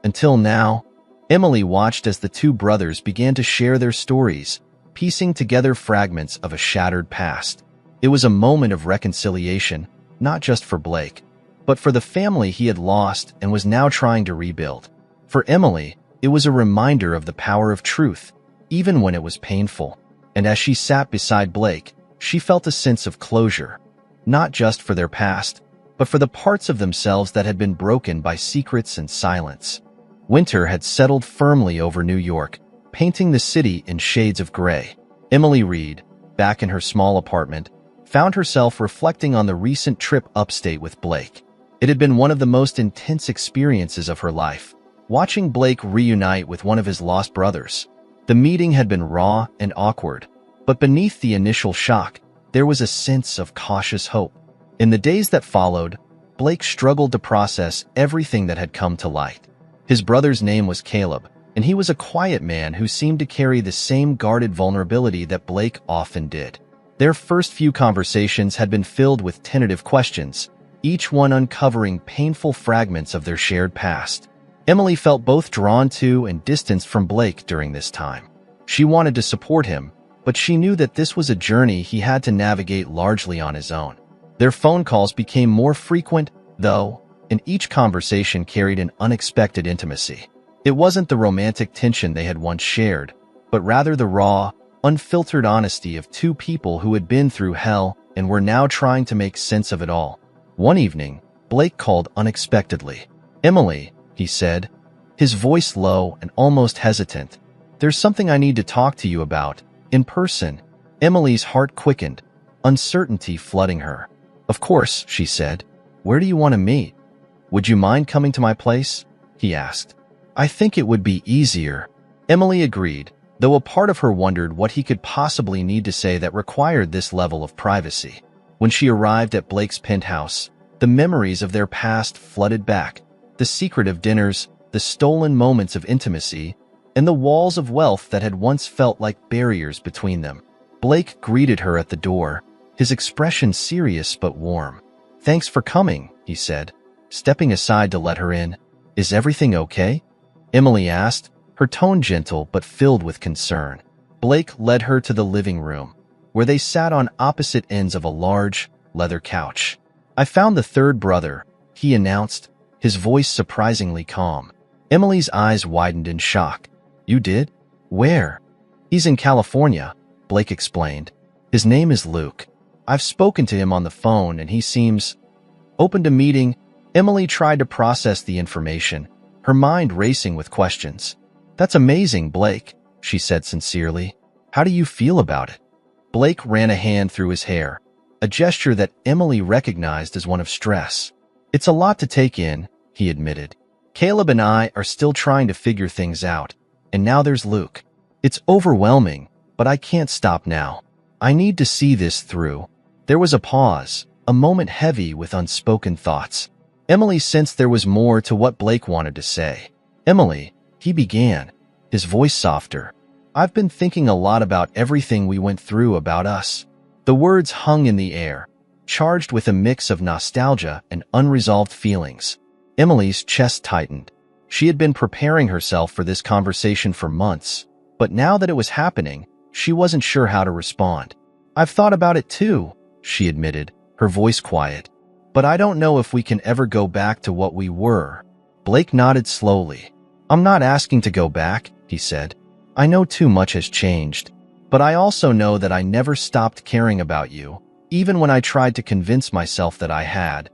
Speaker 1: Until now." Emily watched as the 2 brothers began to share their stories, piecing together fragments of a shattered past. It was a moment of reconciliation, not just for Blake, but for the family he had lost and was now trying to rebuild. For Emily, it was a reminder of the power of truth, even when it was painful. And as she sat beside Blake, she felt a sense of closure, not just for their past, but for the parts of themselves that had been broken by secrets and silence. Winter had settled firmly over New York, painting the city in shades of gray. Emily Reed, back in her small apartment, found herself reflecting on the recent trip upstate with Blake. It had been one of the most intense experiences of her life, watching Blake reunite with one of his lost brothers. The meeting had been raw and awkward, but beneath the initial shock, there was a sense of cautious hope. In the days that followed, Blake struggled to process everything that had come to light. His brother's name was Caleb, and he was a quiet man who seemed to carry the same guarded vulnerability that Blake often did. Their first few conversations had been filled with tentative questions, each one uncovering painful fragments of their shared past. Emily felt both drawn to and distanced from Blake during this time. She wanted to support him, but she knew that this was a journey he had to navigate largely on his own. Their phone calls became more frequent, though, and each conversation carried an unexpected intimacy. It wasn't the romantic tension they had once shared, but rather the raw, unfiltered honesty of two people who had been through hell and were now trying to make sense of it all. One evening, Blake called unexpectedly. "Emily," he said, his voice low and almost hesitant. "There's something I need to talk to you about, in person." Emily's heart quickened, uncertainty flooding her. "Of course," she said. "Where do you want to meet?" "Would you mind coming to my place?" he asked. "I think it would be easier." Emily agreed, though a part of her wondered what he could possibly need to say that required this level of privacy. When she arrived at Blake's penthouse, the memories of their past flooded back, the secretive dinners, the stolen moments of intimacy, and the walls of wealth that had once felt like barriers between them. Blake greeted her at the door, his expression serious but warm. "Thanks for coming," he said, stepping aside to let her in. "Is everything okay?" Emily asked, her tone gentle but filled with concern. Blake led her to the living room, where they sat on opposite ends of a large, leather couch. "I found the third brother," he announced, his voice surprisingly calm. Emily's eyes widened in shock. "You did? Where?" "He's in California," Blake explained. "His name is Luke. I've spoken to him on the phone and he seems open to meeting." Emily tried to process the information, her mind racing with questions. "That's amazing, Blake," she said sincerely. "How do you feel about it?" Blake ran a hand through his hair, a gesture that Emily recognized as one of stress. "It's a lot to take in," he admitted. "Caleb and I are still trying to figure things out, and now there's Luke. It's overwhelming, but I can't stop now. I need to see this through." There was a pause, a moment heavy with unspoken thoughts. Emily sensed there was more to what Blake wanted to say. "Emily," he began, his voice softer, "I've been thinking a lot about everything we went through about us." The words hung in the air, charged with a mix of nostalgia and unresolved feelings. Emily's chest tightened. She had been preparing herself for this conversation for months, but now that it was happening, she wasn't sure how to respond. "I've thought about it too," she admitted, her voice quiet. "But I don't know if we can ever go back to what we were." Blake nodded slowly. "I'm not asking to go back," he said. "I know too much has changed, but I also know that I never stopped caring about you, even when I tried to convince myself that I had."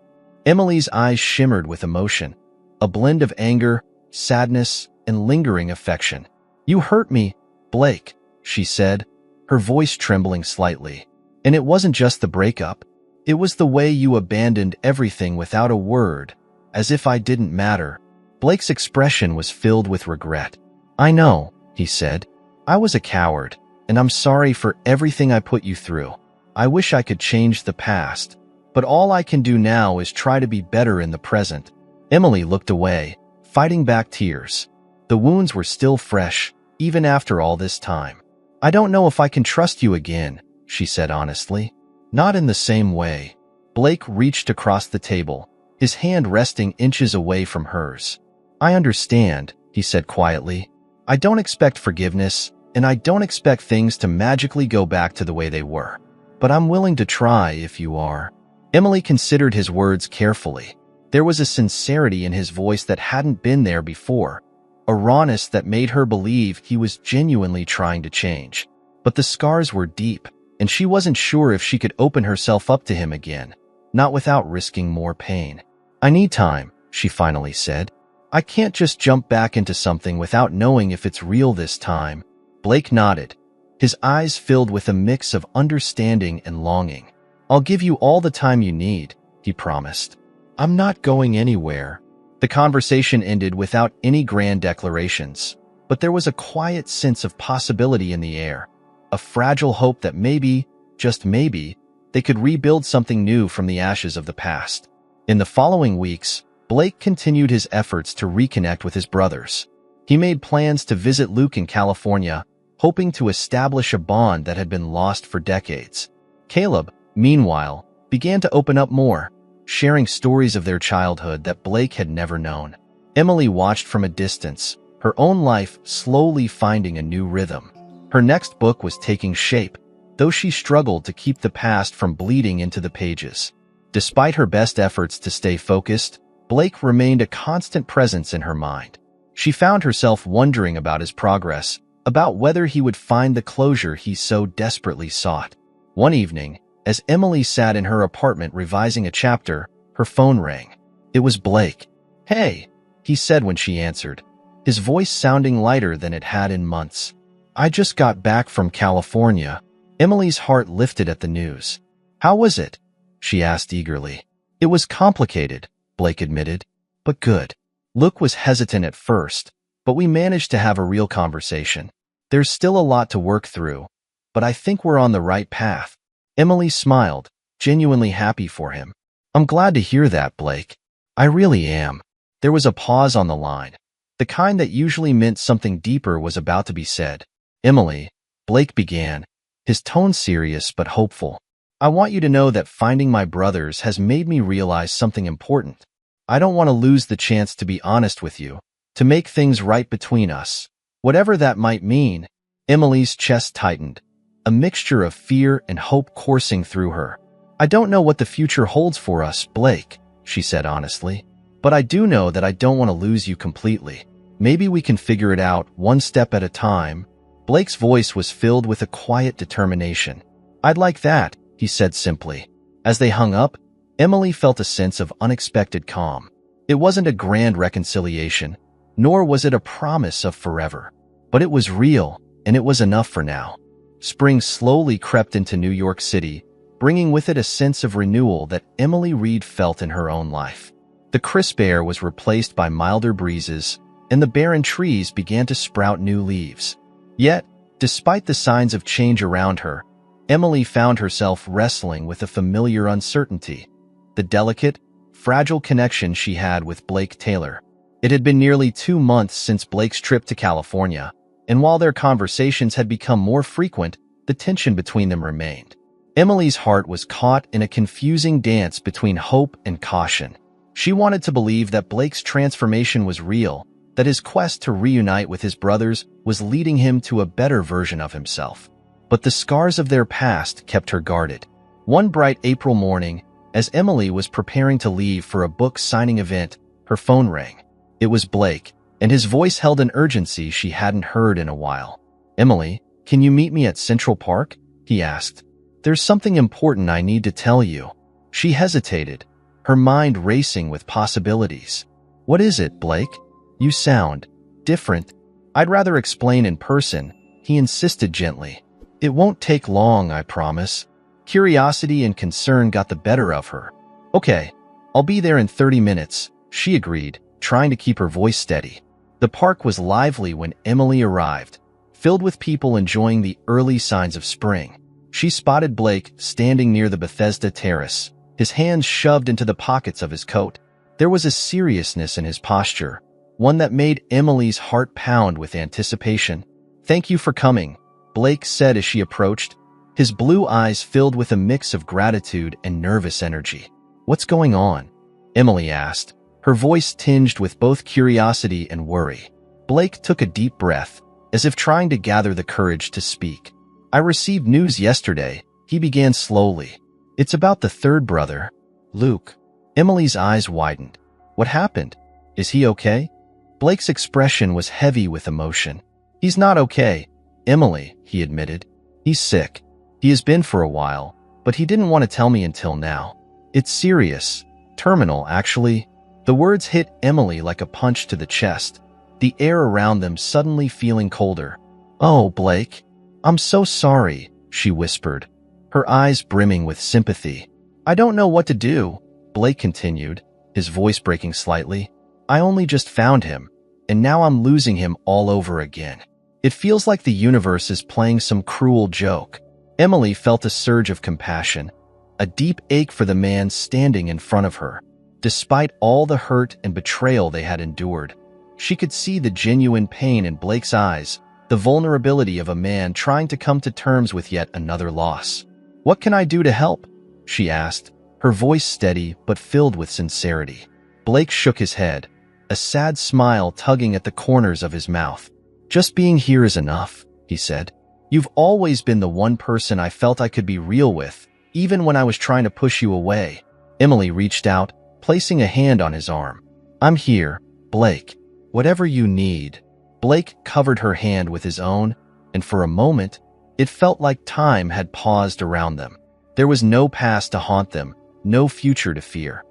Speaker 1: Emily's eyes shimmered with emotion, a blend of anger, sadness, and lingering affection. "You hurt me, Blake," she said, her voice trembling slightly. "And it wasn't just the breakup. It was the way you abandoned everything without a word, as if I didn't matter." Blake's expression was filled with regret. "I know," he said. "I was a coward, and I'm sorry for everything I put you through. I wish I could change the past, but all I can do now is try to be better in the present." Emily looked away, fighting back tears. The wounds were still fresh, even after all this time. "I don't know if I can trust you again," she said honestly. "Not in the same way." Blake reached across the table, his hand resting inches away from hers. "I understand," he said quietly. "I don't expect forgiveness, and I don't expect things to magically go back to the way they were. But I'm willing to try if you are." Emily considered his words carefully. There was a sincerity in his voice that hadn't been there before, a rawness that made her believe he was genuinely trying to change. But the scars were deep, and she wasn't sure if she could open herself up to him again, not without risking more pain. "I need time," she finally said. "I can't just jump back into something without knowing if it's real this time." Blake nodded, his eyes filled with a mix of understanding and longing. "I'll give you all the time you need," he promised. "I'm not going anywhere." The conversation ended without any grand declarations, but there was a quiet sense of possibility in the air, a fragile hope that maybe, just maybe, they could rebuild something new from the ashes of the past. In the following weeks, Blake continued his efforts to reconnect with his brothers. He made plans to visit Luke in California, hoping to establish a bond that had been lost for decades. Caleb, meanwhile, began to open up more, sharing stories of their childhood that Blake had never known. Emily watched from a distance, her own life slowly finding a new rhythm. Her next book was taking shape, though she struggled to keep the past from bleeding into the pages. Despite her best efforts to stay focused, Blake remained a constant presence in her mind. She found herself wondering about his progress, about whether he would find the closure he so desperately sought. One evening, as Emily sat in her apartment revising a chapter, her phone rang. It was Blake. "Hey," he said when she answered, his voice sounding lighter than it had in months. "I just got back from California." Emily's heart lifted at the news. "How was it?" she asked eagerly. "It was complicated," Blake admitted, "but good." Luke was hesitant at first, but we managed to have a real conversation. "There's still a lot to work through, but I think we're on the right path." Emily smiled, genuinely happy for him. "I'm glad to hear that, Blake. I really am." There was a pause on the line. The kind that usually meant something deeper was about to be said. "Emily," Blake began, his tone serious but hopeful. "I want you to know that finding my brothers has made me realize something important. I don't want to lose the chance to be honest with you, to make things right between us. Whatever that might mean." Emily's chest tightened, a mixture of fear and hope coursing through her. "I don't know what the future holds for us, Blake," she said honestly, "but I do know that I don't want to lose you completely. Maybe we can figure it out one step at a time." Blake's voice was filled with a quiet determination. "I'd like that," he said simply. As they hung up, Emily felt a sense of unexpected calm. It wasn't a grand reconciliation, nor was it a promise of forever. But it was real, and it was enough for now. Spring slowly crept into New York City, bringing with it a sense of renewal that Emily Reed felt in her own life. The crisp air was replaced by milder breezes, and the barren trees began to sprout new leaves. Yet, despite the signs of change around her, Emily found herself wrestling with a familiar uncertainty, the delicate, fragile connection she had with Blake Taylor. It had been nearly 2 months since Blake's trip to California, and while their conversations had become more frequent, the tension between them remained. Emily's heart was caught in a confusing dance between hope and caution. She wanted to believe that Blake's transformation was real, that his quest to reunite with his brothers was leading him to a better version of himself. But the scars of their past kept her guarded. One bright April morning, as Emily was preparing to leave for a book signing event, her phone rang. It was Blake, and his voice held an urgency she hadn't heard in a while. "Emily, can you meet me at Central Park?" he asked. "There's something important I need to tell you." She hesitated, her mind racing with possibilities. "What is it, Blake? You sound different." "I'd rather explain in person," he insisted gently. "It won't take long, I promise." Curiosity and concern got the better of her. "Okay, I'll be there in 30 minutes, she agreed, trying to keep her voice steady. The park was lively when Emily arrived, filled with people enjoying the early signs of spring. She spotted Blake standing near the Bethesda terrace, his hands shoved into the pockets of his coat. There was a seriousness in his posture, one that made Emily's heart pound with anticipation. "Thank you for coming," Blake said as she approached, his blue eyes filled with a mix of gratitude and nervous energy. "What's going on?" Emily asked, her voice tinged with both curiosity and worry. Blake took a deep breath, as if trying to gather the courage to speak. "I received news yesterday," he began slowly. "It's about the third brother, Luke." Emily's eyes widened. "What happened? Is he okay?" Blake's expression was heavy with emotion. "He's not okay, Emily," he admitted. "He's sick. He has been for a while, but he didn't want to tell me until now. It's serious. Terminal, actually." The words hit Emily like a punch to the chest, the air around them suddenly feeling colder. "Oh, Blake, I'm so sorry," she whispered, her eyes brimming with sympathy. "I don't know what to do," Blake continued, his voice breaking slightly. "I only just found him, and now I'm losing him all over again. It feels like the universe is playing some cruel joke." Emily felt a surge of compassion, a deep ache for the man standing in front of her. Despite all the hurt and betrayal they had endured, she could see the genuine pain in Blake's eyes, the vulnerability of a man trying to come to terms with yet another loss. "What can I do to help?" she asked, her voice steady but filled with sincerity. Blake shook his head, a sad smile tugging at the corners of his mouth. "Just being here is enough," he said. You've always been the one person I felt I could be real with, even when I was trying to push you away." Emily reached out, placing a hand on his arm. "I'm here, Blake. Whatever you need." Blake covered her hand with his own, and for a moment, it felt like time had paused around them. There was no past to haunt them, no future to fear.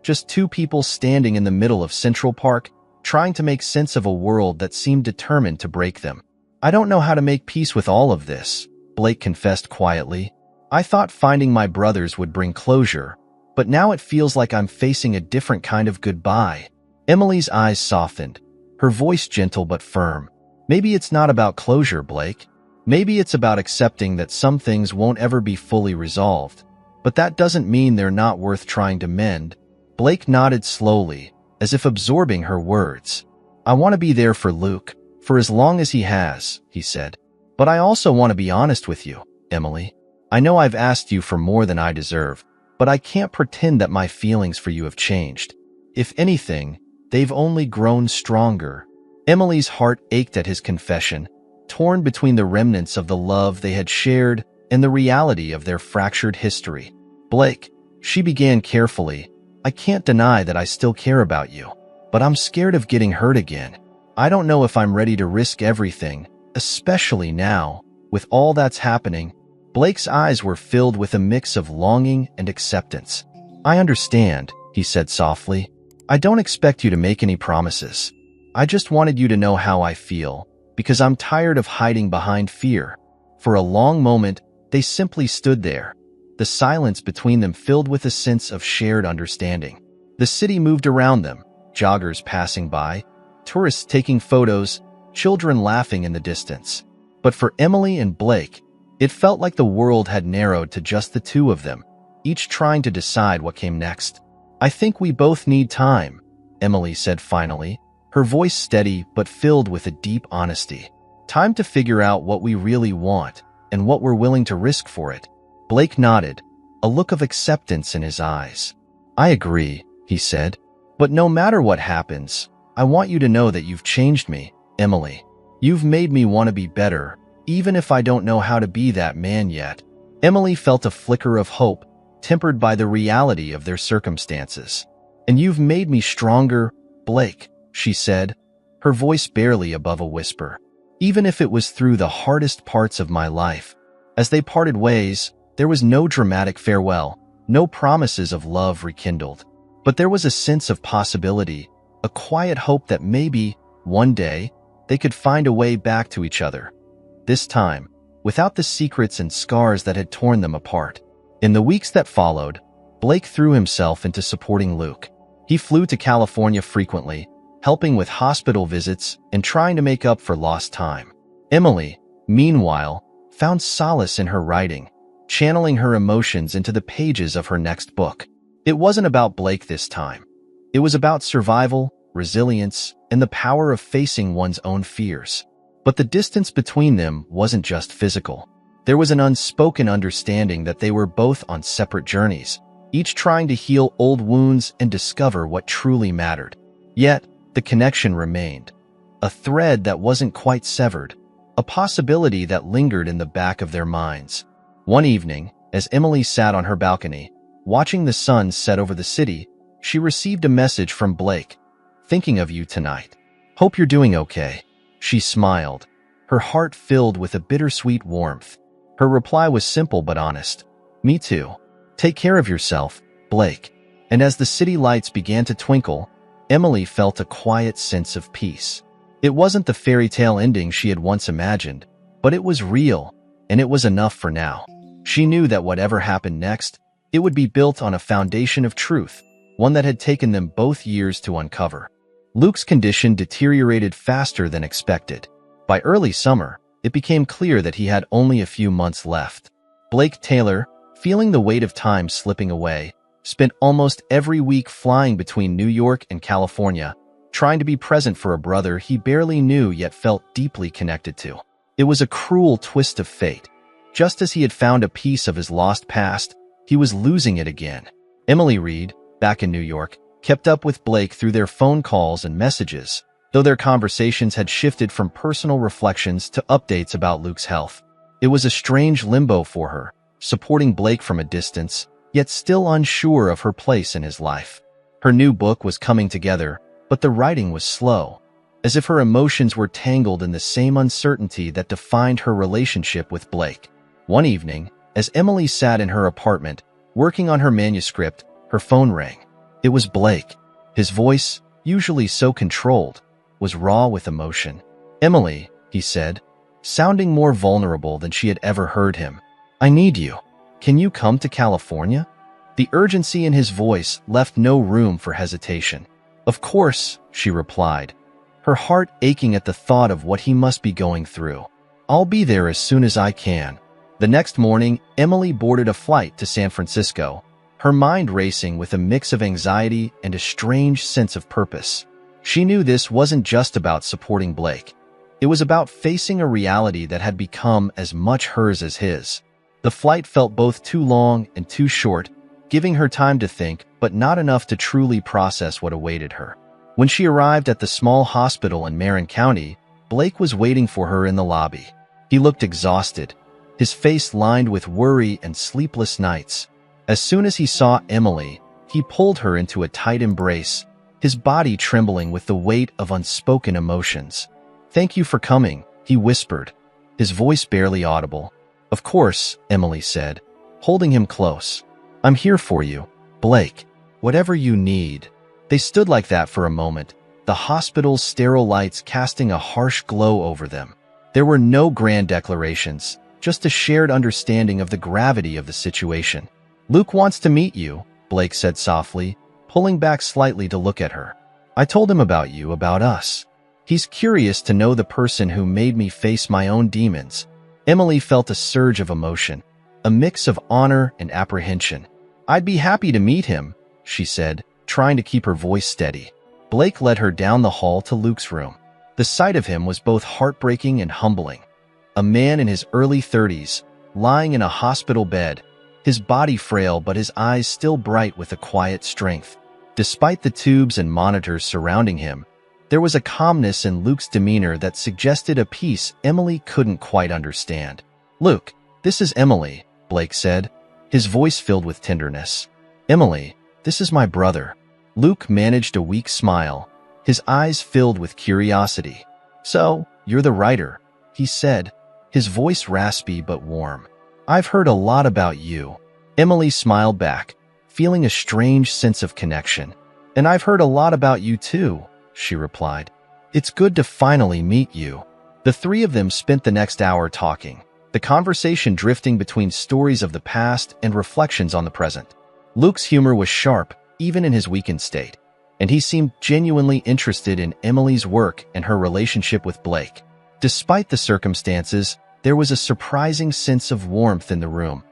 Speaker 1: Just two people standing in the middle of Central Park, trying to make sense of a world that seemed determined to break them. "I don't know how to make peace with all of this," Blake confessed quietly. "I thought finding my brothers would bring closure, but now it feels like I'm facing a different kind of goodbye." Emily's eyes softened, her voice gentle but firm. "Maybe it's not about closure, Blake. Maybe it's about accepting that some things won't ever be fully resolved. But that doesn't mean they're not worth trying to mend." Blake nodded slowly, as if absorbing her words. "I want to be there for Luke, for as long as he has," he said. "But I also want to be honest with you, Emily. I know I've asked you for more than I deserve, but I can't pretend that my feelings for you have changed. If anything, they've only grown stronger." Emily's heart ached at his confession, torn between the remnants of the love they had shared and the reality of their fractured history. "Blake," she began carefully, "I can't deny that I still care about you, but I'm scared of getting hurt again. I don't know if I'm ready to risk everything, especially now, with all that's happening." Blake's eyes were filled with a mix of longing and acceptance. "I understand," he said softly. "I don't expect you to make any promises. I just wanted you to know how I feel, because I'm tired of hiding behind fear." For a long moment, they simply stood there, the silence between them filled with a sense of shared understanding. The city moved around them, joggers passing by, tourists taking photos, children laughing in the distance. But for Emily and Blake, it felt like the world had narrowed to just the two of them, each trying to decide what came next. "I think we both need time," Emily said finally, her voice steady but filled with a deep honesty. "Time to figure out what we really want and what we're willing to risk for it." Blake nodded, a look of acceptance in his eyes. "I agree," he said. "But no matter what happens, I want you to know that you've changed me, Emily. You've made me want to be better, even if I don't know how to be that man yet." Emily felt a flicker of hope, tempered by the reality of their circumstances. "And you've made me stronger, Blake," she said, her voice barely above a whisper. "Even if it was through the hardest parts of my life." As they parted ways, there was no dramatic farewell, no promises of love rekindled. But there was a sense of possibility, a quiet hope that maybe, one day, they could find a way back to each other. This time, without the secrets and scars that had torn them apart. In the weeks that followed, Blake threw himself into supporting Luke. He flew to California frequently, helping with hospital visits and trying to make up for lost time. Emily, meanwhile, found solace in her writing, channeling her emotions into the pages of her next book. It wasn't about Blake this time. It was about survival, resilience, and the power of facing one's own fears. But the distance between them wasn't just physical. There was an unspoken understanding that they were both on separate journeys, each trying to heal old wounds and discover what truly mattered. Yet, the connection remained, a thread that wasn't quite severed, a possibility that lingered in the back of their minds. One evening, as Emily sat on her balcony, watching the sun set over the city, she received a message from Blake. "Thinking of you tonight. Hope you're doing okay." She smiled, her heart filled with a bittersweet warmth. Her reply was simple but honest. "Me too. Take care of yourself, Blake." And as the city lights began to twinkle, Emily felt a quiet sense of peace. It wasn't the fairy tale ending she had once imagined, but it was real, and it was enough for now. She knew that whatever happened next, it would be built on a foundation of truth, one that had taken them both years to uncover. Luke's condition deteriorated faster than expected. By early summer, it became clear that he had only a few months left. Blake Taylor, feeling the weight of time slipping away, spent almost every week flying between New York and California, trying to be present for a brother he barely knew yet felt deeply connected to. It was a cruel twist of fate. Just as he had found a piece of his lost past, he was losing it again. Emily Reed, back in New York, kept up with Blake through their phone calls and messages, though their conversations had shifted from personal reflections to updates about Luke's health. It was a strange limbo for her, supporting Blake from a distance, yet still unsure of her place in his life. Her new book was coming together, but the writing was slow, as if her emotions were tangled in the same uncertainty that defined her relationship with Blake. One evening, as Emily sat in her apartment, working on her manuscript, her phone rang. It was Blake. His voice, usually so controlled, was raw with emotion. "Emily," he said, sounding more vulnerable than she had ever heard him. "I need you. Can you come to California?" The urgency in his voice left no room for hesitation. "Of course," she replied, her heart aching at the thought of what he must be going through. "I'll be there as soon as I can." The next morning, Emily boarded a flight to San Francisco, her mind racing with a mix of anxiety and a strange sense of purpose. She knew this wasn't just about supporting Blake. It was about facing a reality that had become as much hers as his. The flight felt both too long and too short, giving her time to think, but not enough to truly process what awaited her. When she arrived at the small hospital in Marin County, Blake was waiting for her in the lobby. He looked exhausted, his face lined with worry and sleepless nights. As soon as he saw Emily, he pulled her into a tight embrace, his body trembling with the weight of unspoken emotions. "Thank you for coming," he whispered, his voice barely audible. "Of course," Emily said, holding him close. "I'm here for you, Blake. Whatever you need." They stood like that for a moment, the hospital's sterile lights casting a harsh glow over them. There were no grand declarations, just a shared understanding of the gravity of the situation. "Luke wants to meet you," Blake said softly, pulling back slightly to look at her. "I told him about you, about us. He's curious to know the person who made me face my own demons." Emily felt a surge of emotion, a mix of honor and apprehension. "I'd be happy to meet him," she said, trying to keep her voice steady. Blake led her down the hall to Luke's room. The sight of him was both heartbreaking and humbling. A man in his early 30s, lying in a hospital bed, his body frail but his eyes still bright with a quiet strength. Despite the tubes and monitors surrounding him, there was a calmness in Luke's demeanor that suggested a peace Emily couldn't quite understand. "Luke, this is Emily," Blake said, his voice filled with tenderness. "Emily, this is my brother." Luke managed a weak smile, his eyes filled with curiosity. "So, you're the writer," he said, his voice raspy but warm. "I've heard a lot about you." Emily smiled back, feeling a strange sense of connection. "And I've heard a lot about you too," she replied. "It's good to finally meet you." The three of them spent the next hour talking, the conversation drifting between stories of the past and reflections on the present. Luke's humor was sharp, even in his weakened state, and he seemed genuinely interested in Emily's work and her relationship with Blake. Despite the circumstances, there was a surprising sense of warmth in the room,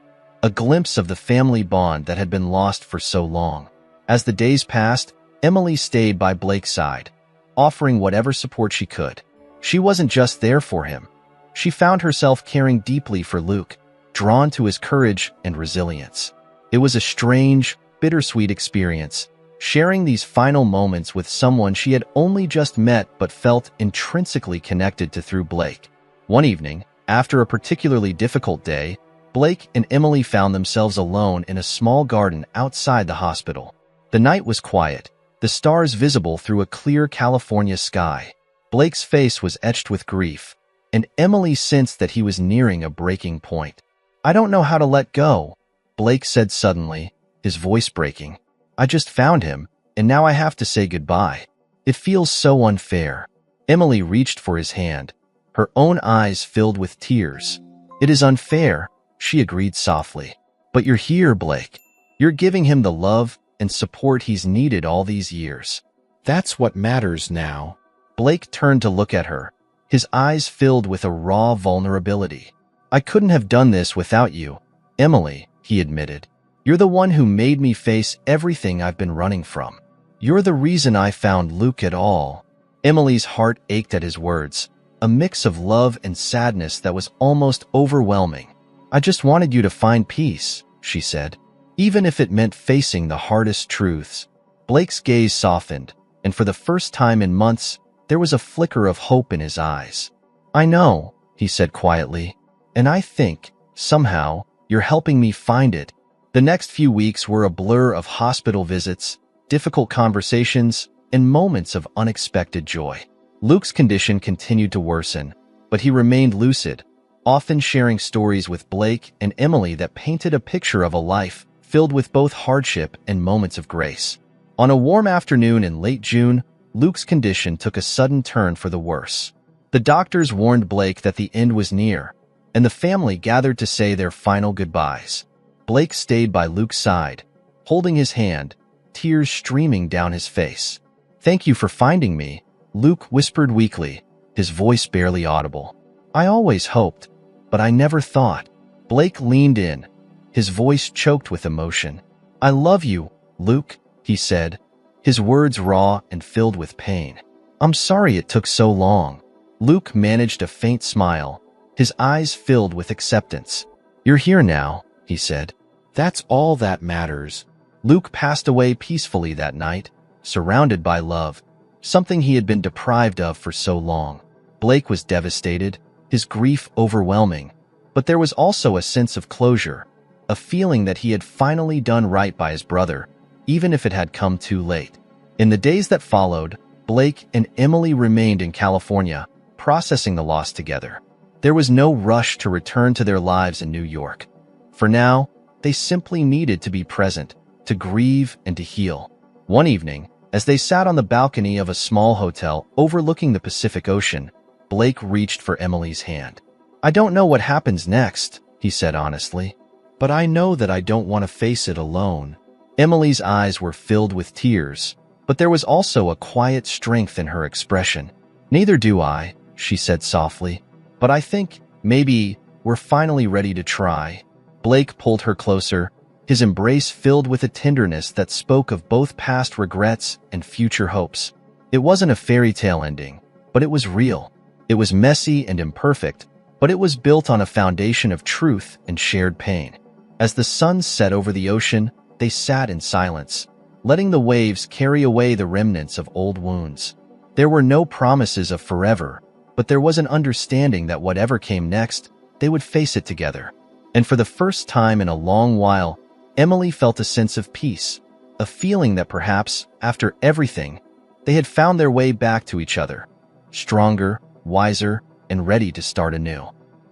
Speaker 1: a glimpse of the family bond that had been lost for so long. As the days passed, Emily stayed by Blake's side, offering whatever support she could. She wasn't just there for him. She found herself caring deeply for Luke, drawn to his courage and resilience. It was a strange, bittersweet experience, sharing these final moments with someone she had only just met but felt intrinsically connected to through Blake. One evening, after a particularly difficult day, Blake and Emily found themselves alone in a small garden outside the hospital. The night was quiet, the stars visible through a clear California sky. Blake's face was etched with grief, and Emily sensed that he was nearing a breaking point. "I don't know how to let go," Blake said suddenly, his voice breaking. "I just found him, and now I have to say goodbye. It feels so unfair." Emily reached for his hand, her own eyes filled with tears. "It is unfair," she agreed softly. "But you're here, Blake. You're giving him the love and support he's needed all these years. That's what matters now." Blake turned to look at her, his eyes filled with a raw vulnerability. "I couldn't have done this without you, Emily," he admitted. "You're the one who made me face everything I've been running from. You're the reason I found Luke at all." Emily's heart ached at his words, a mix of love and sadness that was almost overwhelming. "I just wanted you to find peace," she said, "even if it meant facing the hardest truths." Blake's gaze softened, and for the first time in months, there was a flicker of hope in his eyes. "I know," he said quietly. And I think, somehow, you're helping me find it. The next few weeks were a blur of hospital visits, difficult conversations, and moments of unexpected joy. Luke's condition continued to worsen, but he remained lucid, often sharing stories with Blake and Emily that painted a picture of a life filled with both hardship and moments of grace. On a warm afternoon in late June, Luke's condition took a sudden turn for the worse. The doctors warned Blake that the end was near, and the family gathered to say their final goodbyes. Blake stayed by Luke's side, holding his hand, tears streaming down his face. "Thank you for finding me," Luke whispered weakly, his voice barely audible. "I always hoped, but I never thought." Blake leaned in, his voice choked with emotion. "I love you, Luke," he said, his words raw and filled with pain. "I'm sorry it took so long." Luke managed a faint smile, his eyes filled with acceptance. "You're here now," he said. "That's all that matters." Luke passed away peacefully that night, surrounded by love, something he had been deprived of for so long. Blake was devastated, his grief overwhelming, but there was also a sense of closure, a feeling that he had finally done right by his brother, even if it had come too late. In the days that followed, Blake and Emily remained in California, processing the loss together. There was no rush to return to their lives in New York. For now, they simply needed to be present, to grieve and to heal. One evening, as they sat on the balcony of a small hotel overlooking the Pacific Ocean, Blake reached for Emily's hand. "I don't know what happens next," he said honestly, "but I know that I don't want to face it alone." Emily's eyes were filled with tears, but there was also a quiet strength in her expression. "Neither do I," she said softly, "but I think, maybe, we're finally ready to try." Blake pulled her closer, his embrace filled with a tenderness that spoke of both past regrets and future hopes. It wasn't a fairy tale ending, but it was real. It was messy and imperfect, but it was built on a foundation of truth and shared pain. As the sun set over the ocean, they sat in silence, letting the waves carry away the remnants of old wounds. There were no promises of forever, but there was an understanding that whatever came next, they would face it together. And for the first time in a long while, Emily felt a sense of peace, a feeling that perhaps, after everything, they had found their way back to each other, stronger, wiser, and ready to start anew.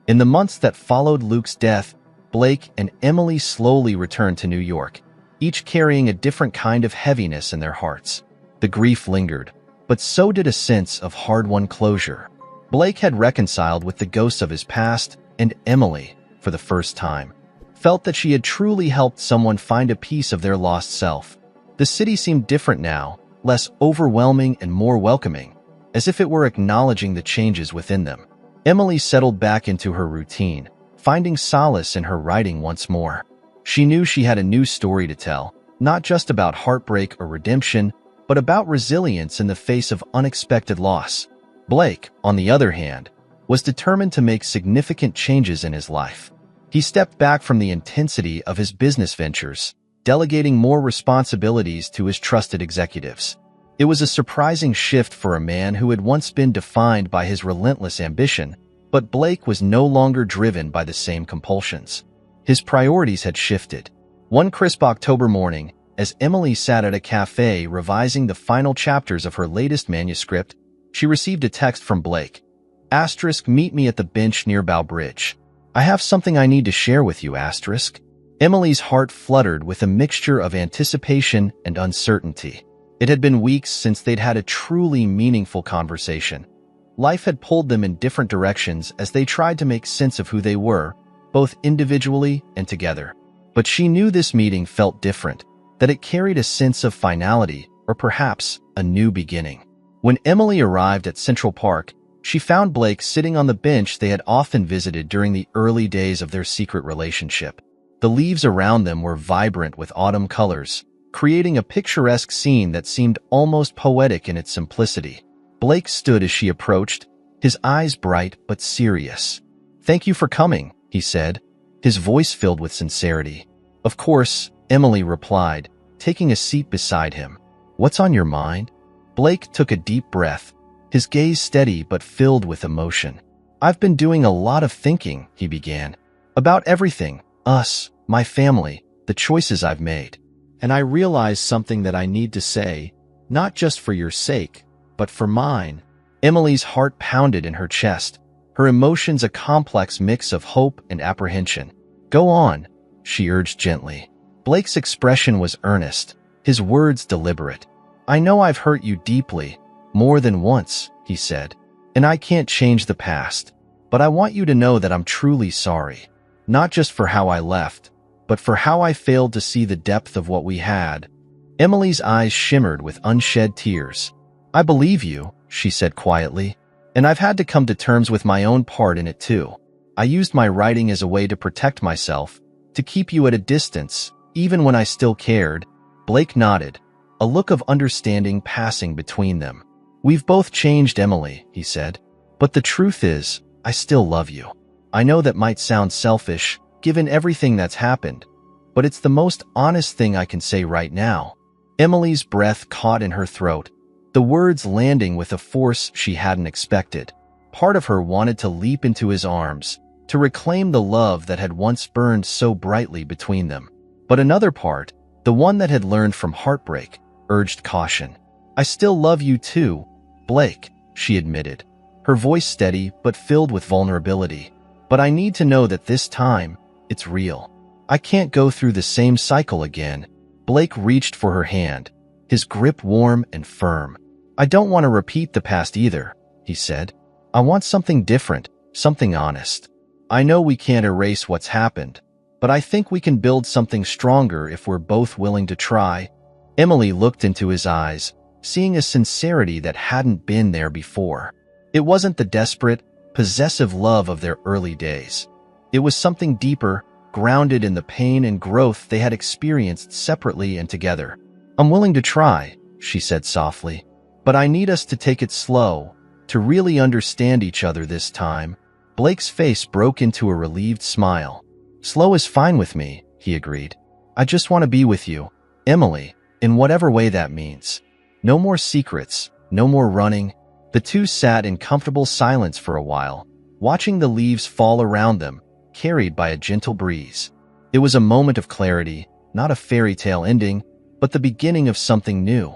Speaker 1: In the months that followed Luke's death, Blake and Emily slowly returned to New York, each carrying a different kind of heaviness in their hearts. The grief lingered, but so did a sense of hard-won closure. Blake had reconciled with the ghosts of his past, and Emily, for the first time, felt that she had truly helped someone find a piece of their lost self. The city seemed different now, less overwhelming and more welcoming, as if it were acknowledging the changes within them. Emily settled back into her routine, finding solace in her writing once more. She knew she had a new story to tell, not just about heartbreak or redemption, but about resilience in the face of unexpected loss. Blake, on the other hand, was determined to make significant changes in his life. He stepped back from the intensity of his business ventures, delegating more responsibilities to his trusted executives. It was a surprising shift for a man who had once been defined by his relentless ambition, but Blake was no longer driven by the same compulsions. His priorities had shifted. One crisp October morning, as Emily sat at a cafe revising the final chapters of her latest manuscript, she received a text from Blake. "Meet me at the bench near Bow Bridge. I have something I need to share with you, asterisk." Emily's heart fluttered with a mixture of anticipation and uncertainty. It had been weeks since they'd had a truly meaningful conversation. Life had pulled them in different directions as they tried to make sense of who they were, both individually and together. But she knew this meeting felt different, that it carried a sense of finality, or perhaps a new beginning. When Emily arrived at Central Park, she found Blake sitting on the bench they had often visited during the early days of their secret relationship. The leaves around them were vibrant with autumn colors, creating a picturesque scene that seemed almost poetic in its simplicity. Blake stood as she approached, his eyes bright but serious. "Thank you for coming," he said, his voice filled with sincerity. "Of course," Emily replied, taking a seat beside him. "What's on your mind?" Blake took a deep breath, his gaze steady but filled with emotion. I've been doing a lot of thinking, he began. About everything, us, my family, the choices I've made. And I realized something that I need to say, not just for your sake, but for mine. Emily's heart pounded in her chest, her emotions a complex mix of hope and apprehension. Go on, she urged gently. Blake's expression was earnest, his words deliberate. I know I've hurt you deeply, more than once, he said, and I can't change the past, but I want you to know that I'm truly sorry, not just for how I left, but for how I failed to see the depth of what we had. Emily's eyes shimmered with unshed tears. I believe you, she said quietly, and I've had to come to terms with my own part in it too. I used my writing as a way to protect myself, to keep you at a distance, even when I still cared. Blake nodded, a look of understanding passing between them. We've both changed, Emily, he said, but the truth is, I still love you. I know that might sound selfish, given everything that's happened, but it's the most honest thing I can say right now. Emily's breath caught in her throat, the words landing with a force she hadn't expected. Part of her wanted to leap into his arms, to reclaim the love that had once burned so brightly between them. But another part, the one that had learned from heartbreak, urged caution. I still love you too, Blake, she admitted, her voice steady but filled with vulnerability. But I need to know that this time, it's real. I can't go through the same cycle again. Blake reached for her hand, his grip warm and firm. I don't want to repeat the past either, he said. I want something different, something honest. I know we can't erase what's happened, but I think we can build something stronger if we're both willing to try. Emily looked into his eyes, seeing a sincerity that hadn't been there before. It wasn't the desperate, possessive love of their early days. It was something deeper, grounded in the pain and growth they had experienced separately and together. I'm willing to try, she said softly, but I need us to take it slow, to really understand each other this time. Blake's face broke into a relieved smile. Slow is fine with me, he agreed. I just want to be with you, Emily, in whatever way that means. No more secrets, no more running. The two sat in comfortable silence for a while, watching the leaves fall around them, carried by a gentle breeze. It was a moment of clarity, not a fairy tale ending, but the beginning of something new.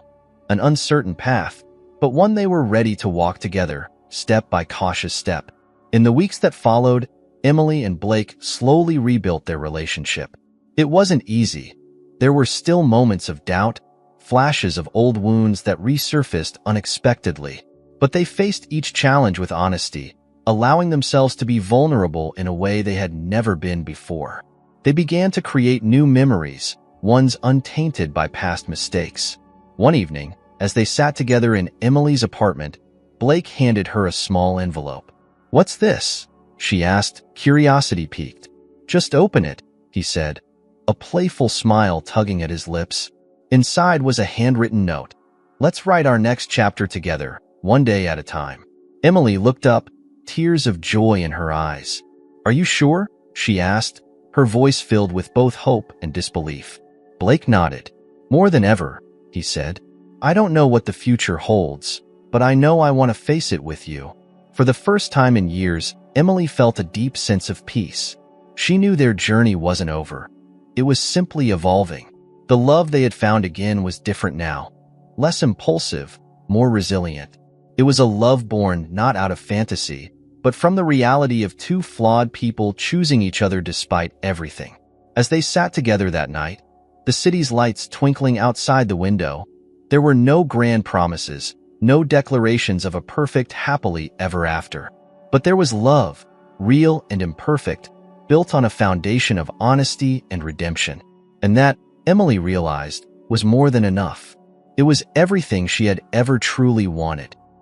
Speaker 1: An uncertain path, but one they were ready to walk together, step by cautious step. In the weeks that followed, Emily and Blake slowly rebuilt their relationship. It wasn't easy. There were still moments of doubt, flashes of old wounds that resurfaced unexpectedly. But they faced each challenge with honesty, allowing themselves to be vulnerable in a way they had never been before. They began to create new memories, ones untainted by past mistakes. One evening, as they sat together in Emily's apartment, Blake handed her a small envelope. What's this? She asked, curiosity piqued. Just open it, he said, a playful smile tugging at his lips. Inside was a handwritten note. Let's write our next chapter together, one day at a time. Emily looked up, tears of joy in her eyes. Are you sure? She asked, her voice filled with both hope and disbelief. Blake nodded. More than ever, he said. I don't know what the future holds, but I know I want to face it with you. For the first time in years, Emily felt a deep sense of peace. She knew their journey wasn't over. It was simply evolving. The love they had found again was different now, less impulsive, more resilient. It was a love born not out of fantasy, but from the reality of two flawed people choosing each other despite everything. As they sat together that night, the city's lights twinkling outside the window, there were no grand promises, no declarations of a perfect happily ever after. But there was love, real and imperfect, built on a foundation of honesty and redemption. And that, Emily realized, was more than enough. It was everything she had ever truly wanted.